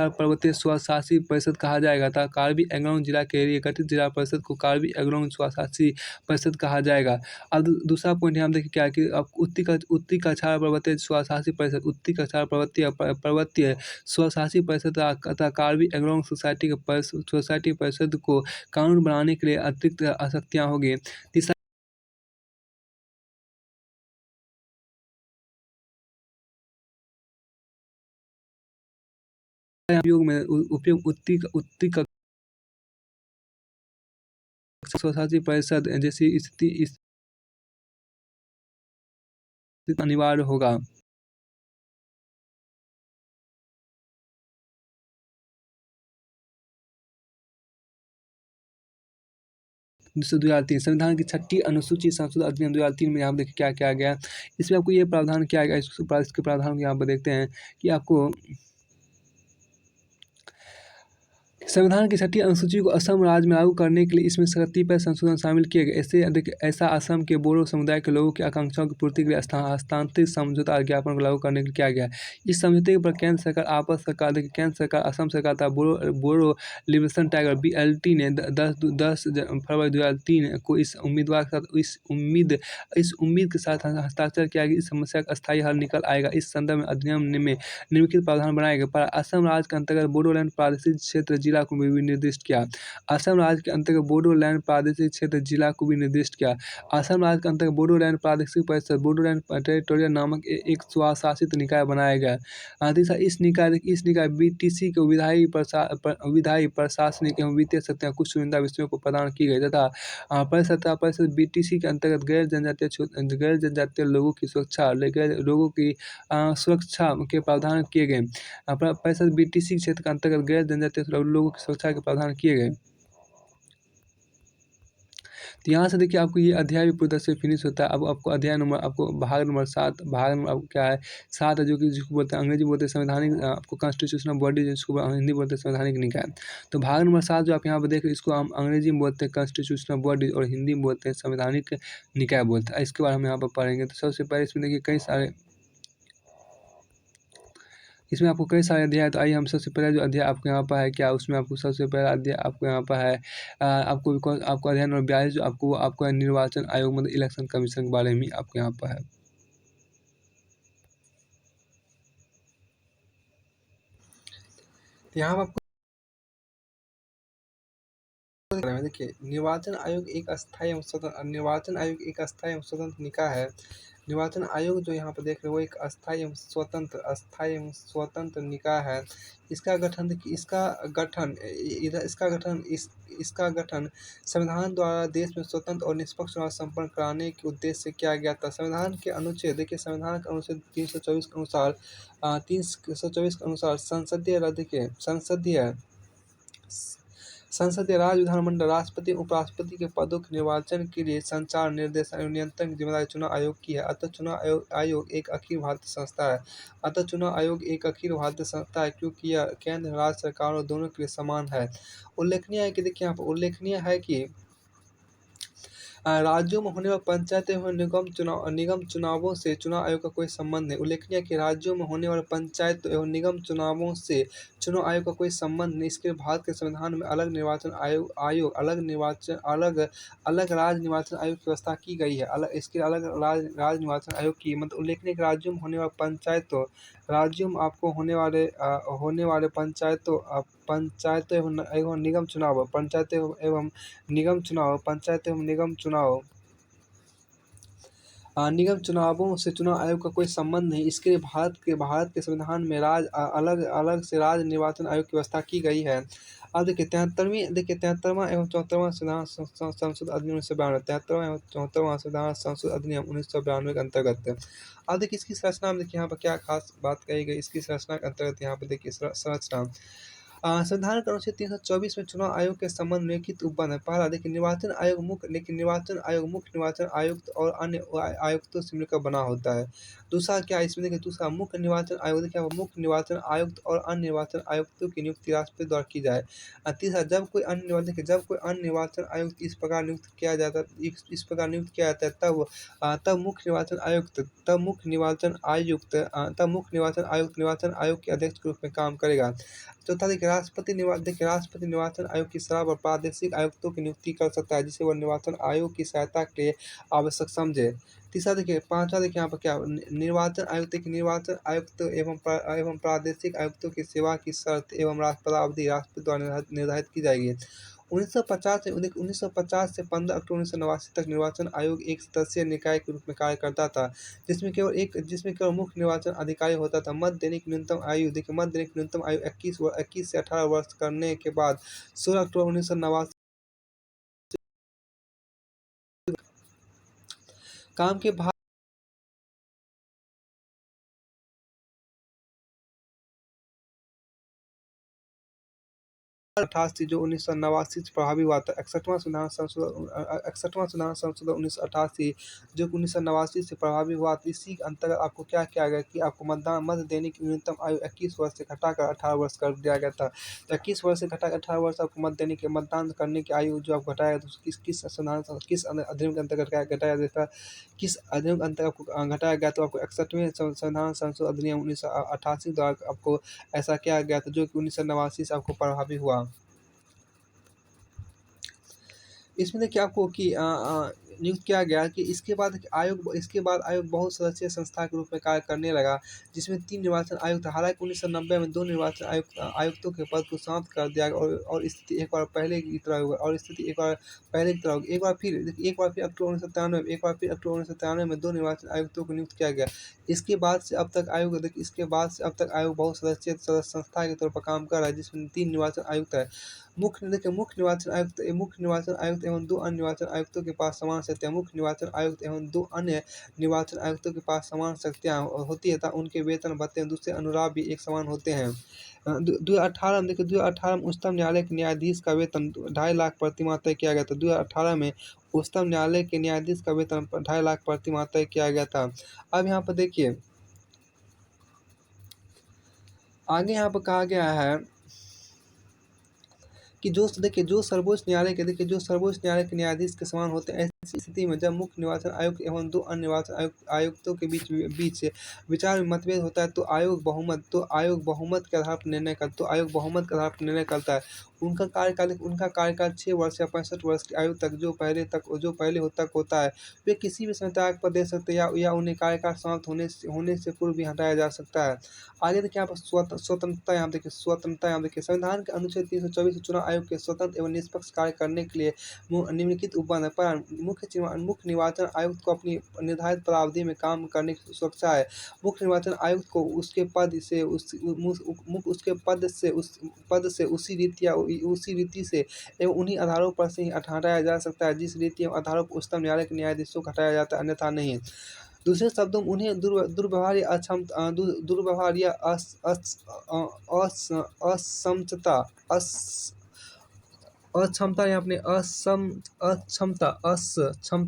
पर्वतीय स्वशासी परिषद कहा जाएगा, तथा कार्बी एंगलोंग जिला के लिए गठित जिला परिषद को कार्बी एंगलोंग स्वशासी परिषद कहा जाएगा। अब दूसरा पॉइंट यहाँ देखिए क्या है कि उत्तरी कछार पर्वतीय स्वशासी परिषद तथा कार्बी एंगलोंग सोसाइटी परिषद को कानून बनाने के लिए अतिरिक्त शक्तियाँ होगी। तीसरा उपयोग उत्तरी स्वशासी परिषद जैसी स्थिति अनिवार्य होगा। जिससे 2003 संविधान की छठी अनुसूची संशोधन अधिनियम 2003 में यहाँ देखिए क्या किया गया। इसमें आपको ये प्रावधान किया गया, इसके प्रावधान को यहाँ पर देखते हैं कि आपको संविधान की छठी अनुसूची को असम राज्य में लागू करने के लिए इसमें कतिपय संशोधन शामिल किए गए। ऐसा असम के बोडो समुदाय के लोगों की आकांक्षाओं की पूर्ति के लिए हस्तांतरित समझौता ज्ञापन को लागू करने के लिए किया गया। इस समझौते पर केंद्र सरकार, असम सरकार तथा बोडो लिबरेशन टाइगर BLT ने 10 फरवरी 2003 को इस उम्मीद के साथ हस्ताक्षर किया कि इस समस्या का अस्थायी हल निकल आएगा। इस संदर्भ में अधिनियम में निम्नलिखित प्रावधान बनाए गए। पर असम राज्य के अंतर्गत बोडोलैंड प्रादेशिक क्षेत्र जिला को भी निर्दिष्ट किया। असम राज्य के अंतर्गत बोडोलैंड प्रादेशिक क्षेत्र जिला को भी निर्दिष्ट किया। असम राज्य के अंतर्गत बोडोलैंड प्रादेशिक परिषद बोडोलैंड टेरिटोरियल नामक एक स्वशासित निकाय बनाया गया। तीसरा, इस निकाय BTC को विधायी प्रशासनिक एवं वित्तीय शक्तियाँ कुछ चुनिंदा विषयों को प्रदान की गई तथा परिषद BTC के अंतर्गत गैर जनजातीय लोगों की सुरक्षा के प्रावधान किए गए। परिषद BTC क्षेत्र के अंतर्गत गैर जनजातीय लोगों की सुरक्षा के प्रावधान किए गए। तो यहाँ से देखिए आपको ये अध्याय भी पूरी तरह से फिनिश होता है। अब आपको अध्याय नंबर भाग नंबर 7 आपको क्या है 7 है, जो कि जिसको बोलते हैं अंग्रेजी बोलते हैं संवैधानिक, आपको कॉन्स्टिट्यूशनल बॉडी, जिसको हिंदी बोलते हैं संवैधानिक निकाय। तो भाग नंबर 7 जो आप यहाँ पर देख रहे हैं, इसको हम अंग्रेजी में बोलते हैं कॉन्स्टिट्यूशनल बॉडी और हिंदी में बोलते हैं संवैधानिक निकाय बोलते हैं। इसके बारे में यहाँ पर पढ़ेंगे। तो सबसे पहले इसमें देखिए इसमें आपको कई सारे अध्याय। तो आइए हम सबसे पहले जो अध्याय आपको यहाँ पर है क्या, उसमें आपको सबसे पहला अध्याय आपको यहाँ पर है आपको अध्याय नंबर 42 जो आपको निर्वाचन आयोग मतलब इलेक्शन कमीशन के बारे में आपको यहाँ पर है। यहाँ पर आपको देखिए निर्वाचन आयोग एक अस्थायी एवं स्वतंत्र निकाय है निर्वाचन आयोग जो यहाँ पर देख रहे हो वो एक अस्थायी एवं स्वतंत्र निकाय है। इसका गठन देखिए इसका गठन संविधान द्वारा देश में स्वतंत्र और निष्पक्ष चुनाव संपन्न कराने के उद्देश्य से किया गया था। संविधान के अनुच्छेद 324 के अनुसार 324 के अनुसार संसदीय राज्य विधानमंडल, राष्ट्रपति उपराष्ट्रपति के पदों के निर्वाचन के लिए संचार, निर्देशन एवं नियंत्रण की जिम्मेदारी चुनाव आयोग की है। अतः चुनाव आयोग एक अखिल भारतीय संस्था है क्योंकि यह केंद्र राज्य सरकारों दोनों के लिए समान है। उल्लेखनीय है कि देखिए यहाँ पर राज्यों में होने वाले पंचायत एवं निगम चुनावों से चुनाव आयोग का कोई संबंध नहीं। उल्लेखनीय है कि राज्यों में होने वाले पंचायत एवं निगम चुनावों से चुनाव आयोग का कोई संबंध नहीं। इसके भारत के संविधान में अलग राज्य निर्वाचन आयोग की व्यवस्था की गई है। अलग राज्य निर्वाचन आयोग की मतलब उल्लेखनीय है कि राज्यों में होने वाले राज्यों में आपको होने वाले पंचायतों एवं निगम चुनाव निगम चुनावों से चुनाव आयोग का कोई संबंध नहीं। इसके लिए भारत के संविधान में अलग से राज्य निर्वाचन आयोग की व्यवस्था की गई है। अब देखिए 73वां एवं 74वां संशोधन अधिनियम 1992 के अंतर्गत। अब देखिए इसकी संरचना में देखिए यहाँ पर क्या खास बात कही गई। इसकी संरचना के अंतर्गत यहाँ पर देखिए संरचना संविधान के अनुच्छेद 324 में चुनाव आयोग के संबंध में लिखित उपबंध है। पहला देखिए निर्वाचन आयोग मुख्य निर्वाचन आयुक्त और अन्य आयुक्तों से मिलकर बना होता है। दूसरा क्या है इसमें देखिए दूसरा मुख्य निर्वाचन आयोग देखिए मुख्य निर्वाचन आयुक्त और अन्य निर्वाचन आयुक्तों की नियुक्ति राष्ट्रपति द्वारा की जाए। तीसरा जब कोई अन्य निर्वाचन आयुक्त इस प्रकार नियुक्त किया जाता है तब मुख्य निर्वाचन आयुक्त निर्वाचन आयोग के अध्यक्ष के रूप में काम करेगा। चौथा देखिए राष्ट्रपति निर्वाचन आयोग की सलाह पर प्रादेशिक आयुक्तों की नियुक्ति कर सकता है जिसे वह निर्वाचन आयोग की सहायता के लिए आवश्यक समझे। पांचवा देखिए यहाँ पर क्या निर्वाचन आयुक्त एवं प्रादेशिक आयुक्तों की सेवा की शर्त एवं पदावधि राष्ट्रपति द्वारा निर्धारित की जाएगी। 1950 से 15 अक्टूबर 1989 तक निर्वाचन आयोग एक सदस्यीय निकाय के रूप में कार्य करता था जिसमें केवल मुख्य निर्वाचन अधिकारी होता था। मत देने की न्यूनतम आयु 21 से 18 वर्ष करने के बाद 16 अक्टूबर 1989 काम के भाग 88 जो 1989 से प्रभावी हुआ था। 61वां संविधान संशोधन 1988 जो 1989 से प्रभावी हुआ था। इसी के अंतर्गत आपको क्या किया गया कि आपको मत देने की न्यूनतम आयु 21 वर्ष से घटाकर 18 वर्ष कर दिया गया था। तो 21 वर्ष से घटाकर 18 वर्ष आपको मतदान करने की आयु जो आपको घटाया तो किस अधिनियम के अंतर्गत घटाया गया था किस अधिनियम के अंतर्गत आपको घटाया गया तो आपको 61वें संविधान संशोधन अधिनियम 1988 द्वारा आपको ऐसा किया गया था जो कि 1989 से आपको प्रभावी हुआ। इसमें देखिए आपको कि नियुक्त किया गया कि इसके बाद आयोग बहुत सदस्यीय संस्था के रूप में कार्य करने लगा जिसमें 3 निर्वाचन आयुक्त हालांकि 1990 में 2 निर्वाचन आयुक्तों के पद को समाप्त कर दिया गया और स्थिति एक बार पहले की तरह होगी। एक बार फिर अक्टूबर 1993 में 2 निर्वाचन आयुक्तों को नियुक्त किया गया। इसके बाद से अब तक आयोग बहुत सदस्यीय संस्था के तौर पर काम कर रहा है जिसमें 3 निर्वाचन आयुक्त है। मुख्य निर्वाचन आयुक्त एवं 2 अन्य निर्वाचन आयुक्तों के पास समान शक्तियाँ मुख्य निर्वाचन आयुक्त एवं 2 अन्य निर्वाचन आयुक्तों के पास समान शक्तियाँ होती है तथा उनके वेतन भत्ते दूसरे अनुलाभ भी एक समान होते हैं। 2018 में उच्चतम न्यायालय के न्यायाधीश का वेतन 2.5 लाख प्रति माह तय किया गया था। 2018 में उच्चतम न्यायालय के न्यायाधीश का वेतन 2.5 लाख प्रति माह तय किया गया था। अब यहाँ पर देखिए आगे यहाँ पर कहा गया है कि जो सर्वोच्च न्यायालय के न्यायाधीश के समान होते हैं। ऐसी स्थिति में जब मुख्य निर्वाचन आयुक्त एवं 2 अन्य निर्वाचन आयुक्तों के बीच विचार मतभेद होता है तो आयोग बहुमत के आधार पर निर्णय करता है। उनका कार्यकाल 6 वर्ष या 65 वर्ष की आयु तक जो पहले हो तक होता है। वे किसी भी समय त्याग पर दे सकते हैं या उन्हें कार्यकाल समाप्त होने से पूर्व भी हटाया जा सकता है। आगे देखिए यहाँ पर स्वतंत्रता यहाँ देखिए संविधान के अनुच्छेद 324 चुनाव आयोग के स्वतंत्र एवं निष्पक्ष कार्य करने के लिए निम्नलिखित उपबंध है। पर मुख्य निर्वाचन आयुक्त को अपनी निर्धारित पदावधि में काम करने की सुरक्षा है। मुख्य निर्वाचन आयुक्त को उसके पद से उसी रीति से एवं उन्हीं आधारों पर से ही हटाया जा सकता है जिस रीति एवं आधारों पर उच्चतम न्यायालय के न्यायाधीशों को हटाया जाता है, अन्यथा नहीं। दूसरे शब्दों में उन्हें दुर्व्यवहार या दुर्व्यवहार या असमता अक्षमता या अपने अक्षमता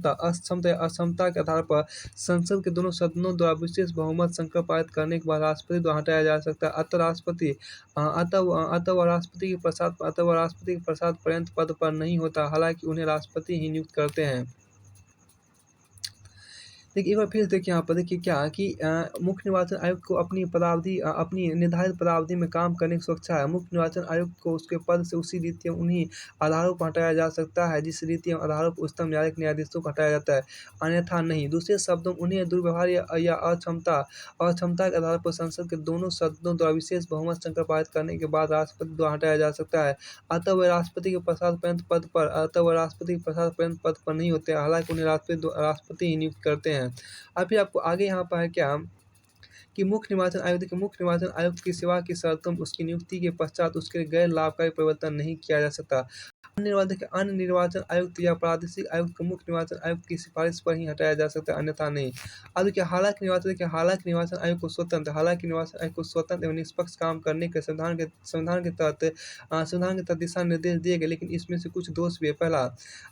या अक्षमता के आधार पर संसद के दोनों सदनों द्वारा विशेष बहुमत संख्या पारित करने के बाद राष्ट्रपति द्वारा हटाया जा सकता है। अतः वह राष्ट्रपति के प्रसाद पर्यंत पद पर नहीं होता, हालांकि उन्हें राष्ट्रपति ही नियुक्त करते हैं। देखिए एक बार फिर देखिए यहाँ पर देखिए क्या कि मुख्य निर्वाचन आयुक्त को अपनी निर्धारित पदावधि में काम करने की सुरक्षा है। मुख्य निर्वाचन आयुक्त को उसके पद से उसी रीति एवं उन्हीं आधारों पर हटाया जा सकता है जिस रीति एवं आधारों पर उच्चतम न्यायालय के न्यायाधीशों को हटाया जाता है, अन्यथा नहीं। दूसरे शब्दों में उन्हें दुर्व्यवहार या अक्षमता के आधार पर संसद के दोनों सदनों द्वारा विशेष बहुमत संख्या पारित करने के बाद राष्ट्रपति द्वारा हटाया जा सकता है। अतः वह राष्ट्रपति के प्रसाद पर्यंत पद पर नहीं होते, हालांकि उन्हें राष्ट्रपति ही नियुक्त करते हैं। अब फिर आपको आगे यहाँ पर है क्या कि मुख्य निर्वाचन आयुक्त की सेवा की शर्तों में उसकी नियुक्ति के पश्चात उसके लिए गैर लाभकारी परिवर्तन नहीं किया जा सकता। अन्य निर्वाचन आयुक्त या प्रादेशिक आयुक्त को मुख्य निर्वाचन आयुक्त की सिफारिश पर ही हटाया जा सकता है, अन्यथा नहीं। अब देखिए हालांकि निर्वाचन आयोग को स्वतंत्र एवं निष्पक्ष काम करने के संविधान के तहत दिशा निर्देश दिए गए, लेकिन इसमें से कुछ दोष भी है। पहला,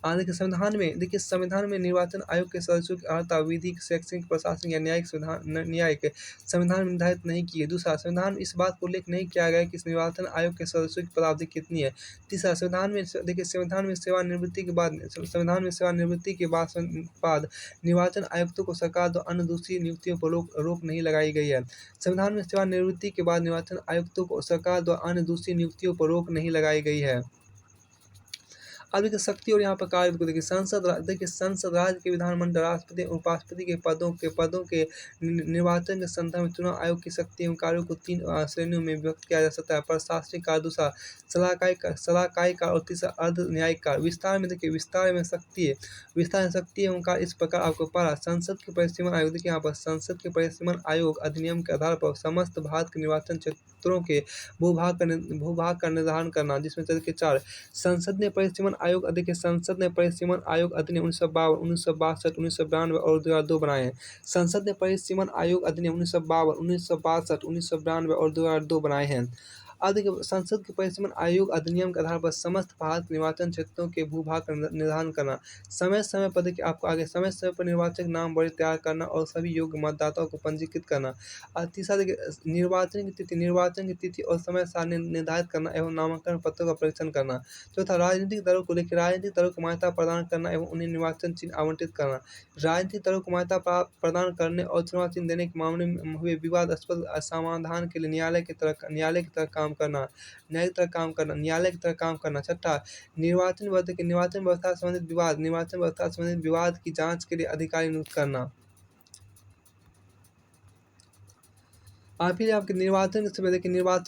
देखिए संविधान में निर्वाचन आयोग के सदस्यों की अर्हता विधिक, शैक्षणिक, प्रशासनिक या न्यायिक संविधान में निर्धारित नहीं की है। दूसरा, संविधान में इस बात को उल्लेख नहीं किया गया है कि निर्वाचन आयोग के सदस्यों की पदावधि कितनी है। तीसरा, संविधान में सेवानिवृत्ति के बाद निर्वाचन आयुक्तों को सरकार द्वारा अन्य दूसरी नियुक्तियों पर रोक नहीं लगाई गई है। संविधान में सेवानिवृत्ति के बाद निर्वाचन आयुक्तों को सरकार द्वारा अन्य दूसरी नियुक्तियों पर रोक नहीं लगाई गई है। अब देखिए शक्ति और यहाँ पर कार्य को देखिए संसद राज्य के विधानमंडल, राष्ट्रपति और उपराष्ट्रपति के पदों के निर्वाचन के संदर्भ में चुनाव आयोग की शक्ति एवं कार्यों को 3 श्रेणियों में विभक्त किया जा सकता है। प्रशासनिक कार्य, दूसरा सलाहकारी कार्य और तीसरा अर्ध न्यायिक कार्य। विस्तार में शक्ति एवं कार्य इस प्रकार आपको पढ़ा। संसद के परिसीमन आयोग, देखिए यहाँ पर संसद के परिसीमन आयोग अधिनियम के आधार पर समस्त भारत के निर्वाचन क्षेत्रों के भूभाग का निर्धारण करना, जिसमें देखिए 4 संसदीय परिसीमन आयोग। देखिए संसद ने परिसीमन आयोग अधिनियम 1952, 1962, 1992 और 2002 बनाए हैं। संसद ने परिसीमन आयोग अधिनियम 1952, 1962, 1992 और 2002 बनाए हैं। अब देखिए संसद के परिसीमन आयोग अधिनियम के आधार पर समस्त भारत के निर्वाचन क्षेत्रों के भूभाग का निर्धारण करना, समय समय पर देखिए आपको आगे समय समय पर निर्वाचक नाम वही तैयार करना और सभी योग्य मतदाताओं को पंजीकृत करना। और तीसरा देखिए निर्वाचन की तिथि और समय सारणी निर्धारित करना एवं नामांकन पत्रों का परीक्षण करना। चौथा, राजनीतिक दलों को मान्यता प्रदान करना एवं उन्हें निर्वाचन चिन्ह आवंटित करना। राजनीतिक दलों को मान्यता प्रदान करने और चुनाव चिन्ह देने के मामले में हुए विवादास्पद समाधान के लिए न्यायालय की तरह काम करना। छठा, निर्वाचन व्यवस्था संबंधित विवाद की जांच के लिए अधिकारी नियुक्त करना। फिर आपके निर्वाचन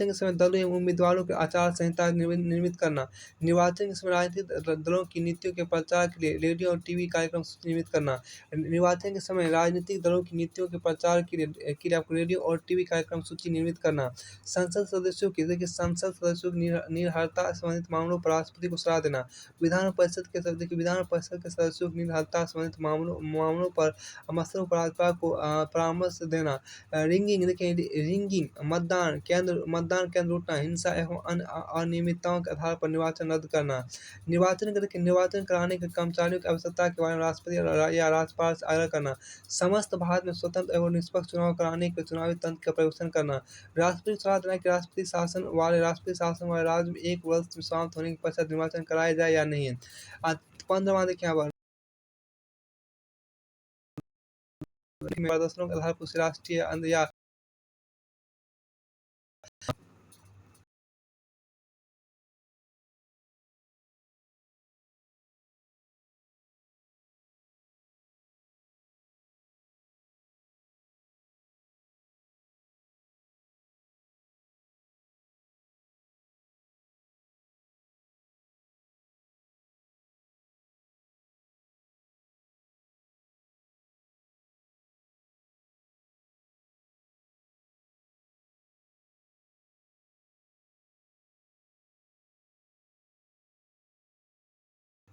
के समय दलों एवं उम्मीदवारों के आचार संहिता निर्मित करना। निर्वाचन के समय राजनीतिक दलों की नीतियों के प्रचार के लिए रेडियो और टीवी कार्यक्रम निर्मित करना। निर्वाचन के समय राजनीतिक दलों की नीतियों के प्रचार के लिए आपको रेडियो और टीवी कार्यक्रम सूची निर्मित करना। संसद सदस्यों की निर्भरता संबंधित मामलों पर राष्ट्रपति को सलाह देना। विधान परिषद के सदस्यों की निर्भरता संबंधित मामलों पर मसलों पर राज्यपाल को परामर्श देना। रिंगिंग, मतदान केंद्र लूटना, हिंसा एवं अन्य अनियमितताओं के आधार पर निर्वाचन रद्द करना। निर्वाचन कराने के कर्मचारियों की आवश्यकता के बारे में राष्ट्रपति या राज्यपाल से आग्रह करना। समस्त भारत में स्वतंत्र एवं निष्पक्ष चुनाव कराने के लिए चुनावी तंत्र का परीक्षण करना। राष्ट्रपति को सलाह देना कि राष्ट्रपति शासन वाले राज्य में 1 वर्ष में समाप्त होने के पश्चात निर्वाचन कराया जाए या नहीं। 15वां देखिए यहाँ पर प्रदर्शनों के आधार पर उसे राष्ट्रीय या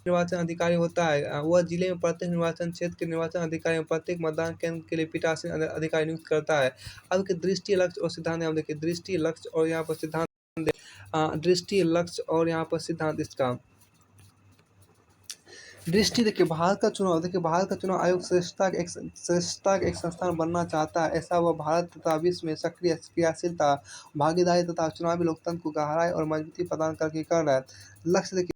निर्वाचन अधिकारी होता है। वह जिले में प्रत्येक निर्वाचन क्षेत्र के निर्वाचन अधिकारी एवं प्रत्येक मतदान केंद्र के लिए पीठासीन अधिकारी नियुक्त करता है। अब के दृष्टि, लक्ष्य और सिद्धांत यहाँ देखिए, दृष्टि, लक्ष्य और यहाँ पर सिद्धांत दृष्टि, लक्ष्य और यहाँ पर सिद्धांत इसका। दृष्टि देखिए, भारत का चुनाव आयोग श्रेष्ठता का एक संस्थान बनना चाहता है। ऐसा वह भारत तथा विश्व में सक्रिय क्रियाशीलता, भागीदारी तथा चुनावी लोकतंत्र को गहराई और मजबूती प्रदान करके कर रहा है। लक्ष्य देखिए,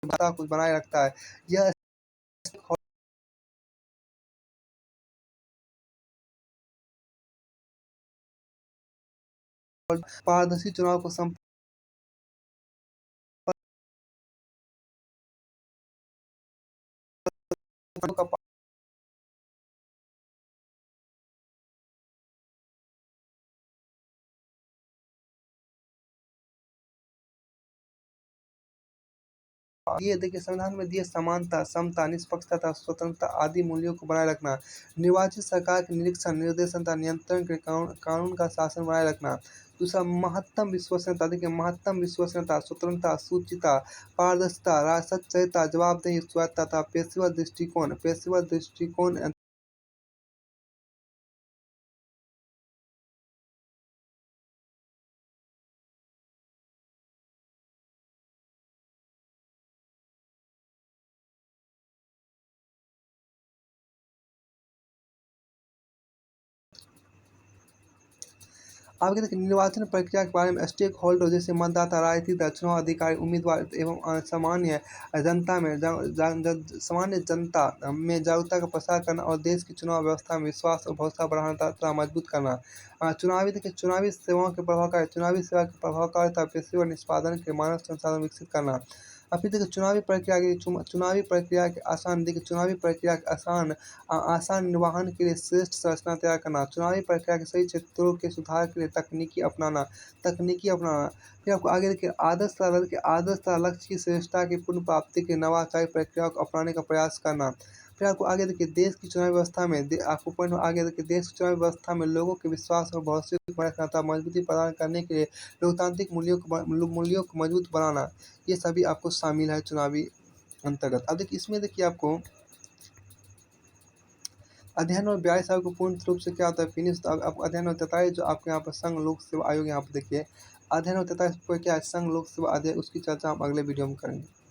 भारत को बनाए रखता है। यह पारदर्शी चुनाव को संपन्न ये देखिए, संविधान में दिए समानता, समता, निष्पक्षता तथा स्वतंत्रता आदि मूल्यों को बनाए रखना। निर्वाचित सरकार के निरीक्षण, निर्देशन तथा नियंत्रण के कानून का शासन बनाए रखना। दूसरा, महत्तम विश्वसनीयता देखिए, महत्तम विश्वसनीयता, स्वतंत्रता, शुचिता, पारदर्शिता, सच्चाईता, जवाबदेही, स्वायत्तता तथा पेशेवर दृष्टिकोण आगे देखिए, निर्वाचन प्रक्रिया के बारे में स्टेक होल्डर जैसे मतदाता, राजनीतिक दल, चुनाव अधिकारी, उम्मीदवार एवं सामान्य जनता में जागरूकता का प्रसार करना और देश की चुनाव व्यवस्था में विश्वास और भरोसा बढ़ाना तथा मजबूत करना। चुनावी सेवा की प्रभावकारिता, पेशेवर निष्पादन के मानव संसाधन विकसित करना। फिर देखिए, चुनावी प्रक्रिया के आसान निर्वहन के लिए श्रेष्ठ संरचना तैयार करना। चुनावी प्रक्रिया के सही क्षेत्रों के सुधार के लिए तकनीकी अपनाना। फिर आपको आगे देखिए, आदर्श तथा लक्ष्य की श्रेष्ठता की पूर्ण प्राप्ति के नवाचारी प्रक्रियाओं को अपनाने का प्रयास करना। फिर आपको आगे देखिए, देश की चुनावी व्यवस्था में आपको पॉइंट आगे देखिए, देश की चुनावी व्यवस्था में लोगों के विश्वास और भरोसे को बनाए रखना तथा मजबूती प्रदान करने के लिए लोकतांत्रिक मूल्यों को मजबूत बनाना। ये सभी आपको शामिल है चुनावी अंतर्गत। अब देखिए, इसमें देखिए आपको अध्ययन और 42 आपको पूर्ण रूप से क्या होता है फिनिश, तो अब अध्ययन और 43 जो आपके यहाँ पर संघ लोक सेवा आयोग यहाँ पर देखिए, अध्ययन और 43 क्या है, संघ लोक सेवा आयोग, उसकी चर्चा हम अगले वीडियो में करेंगे।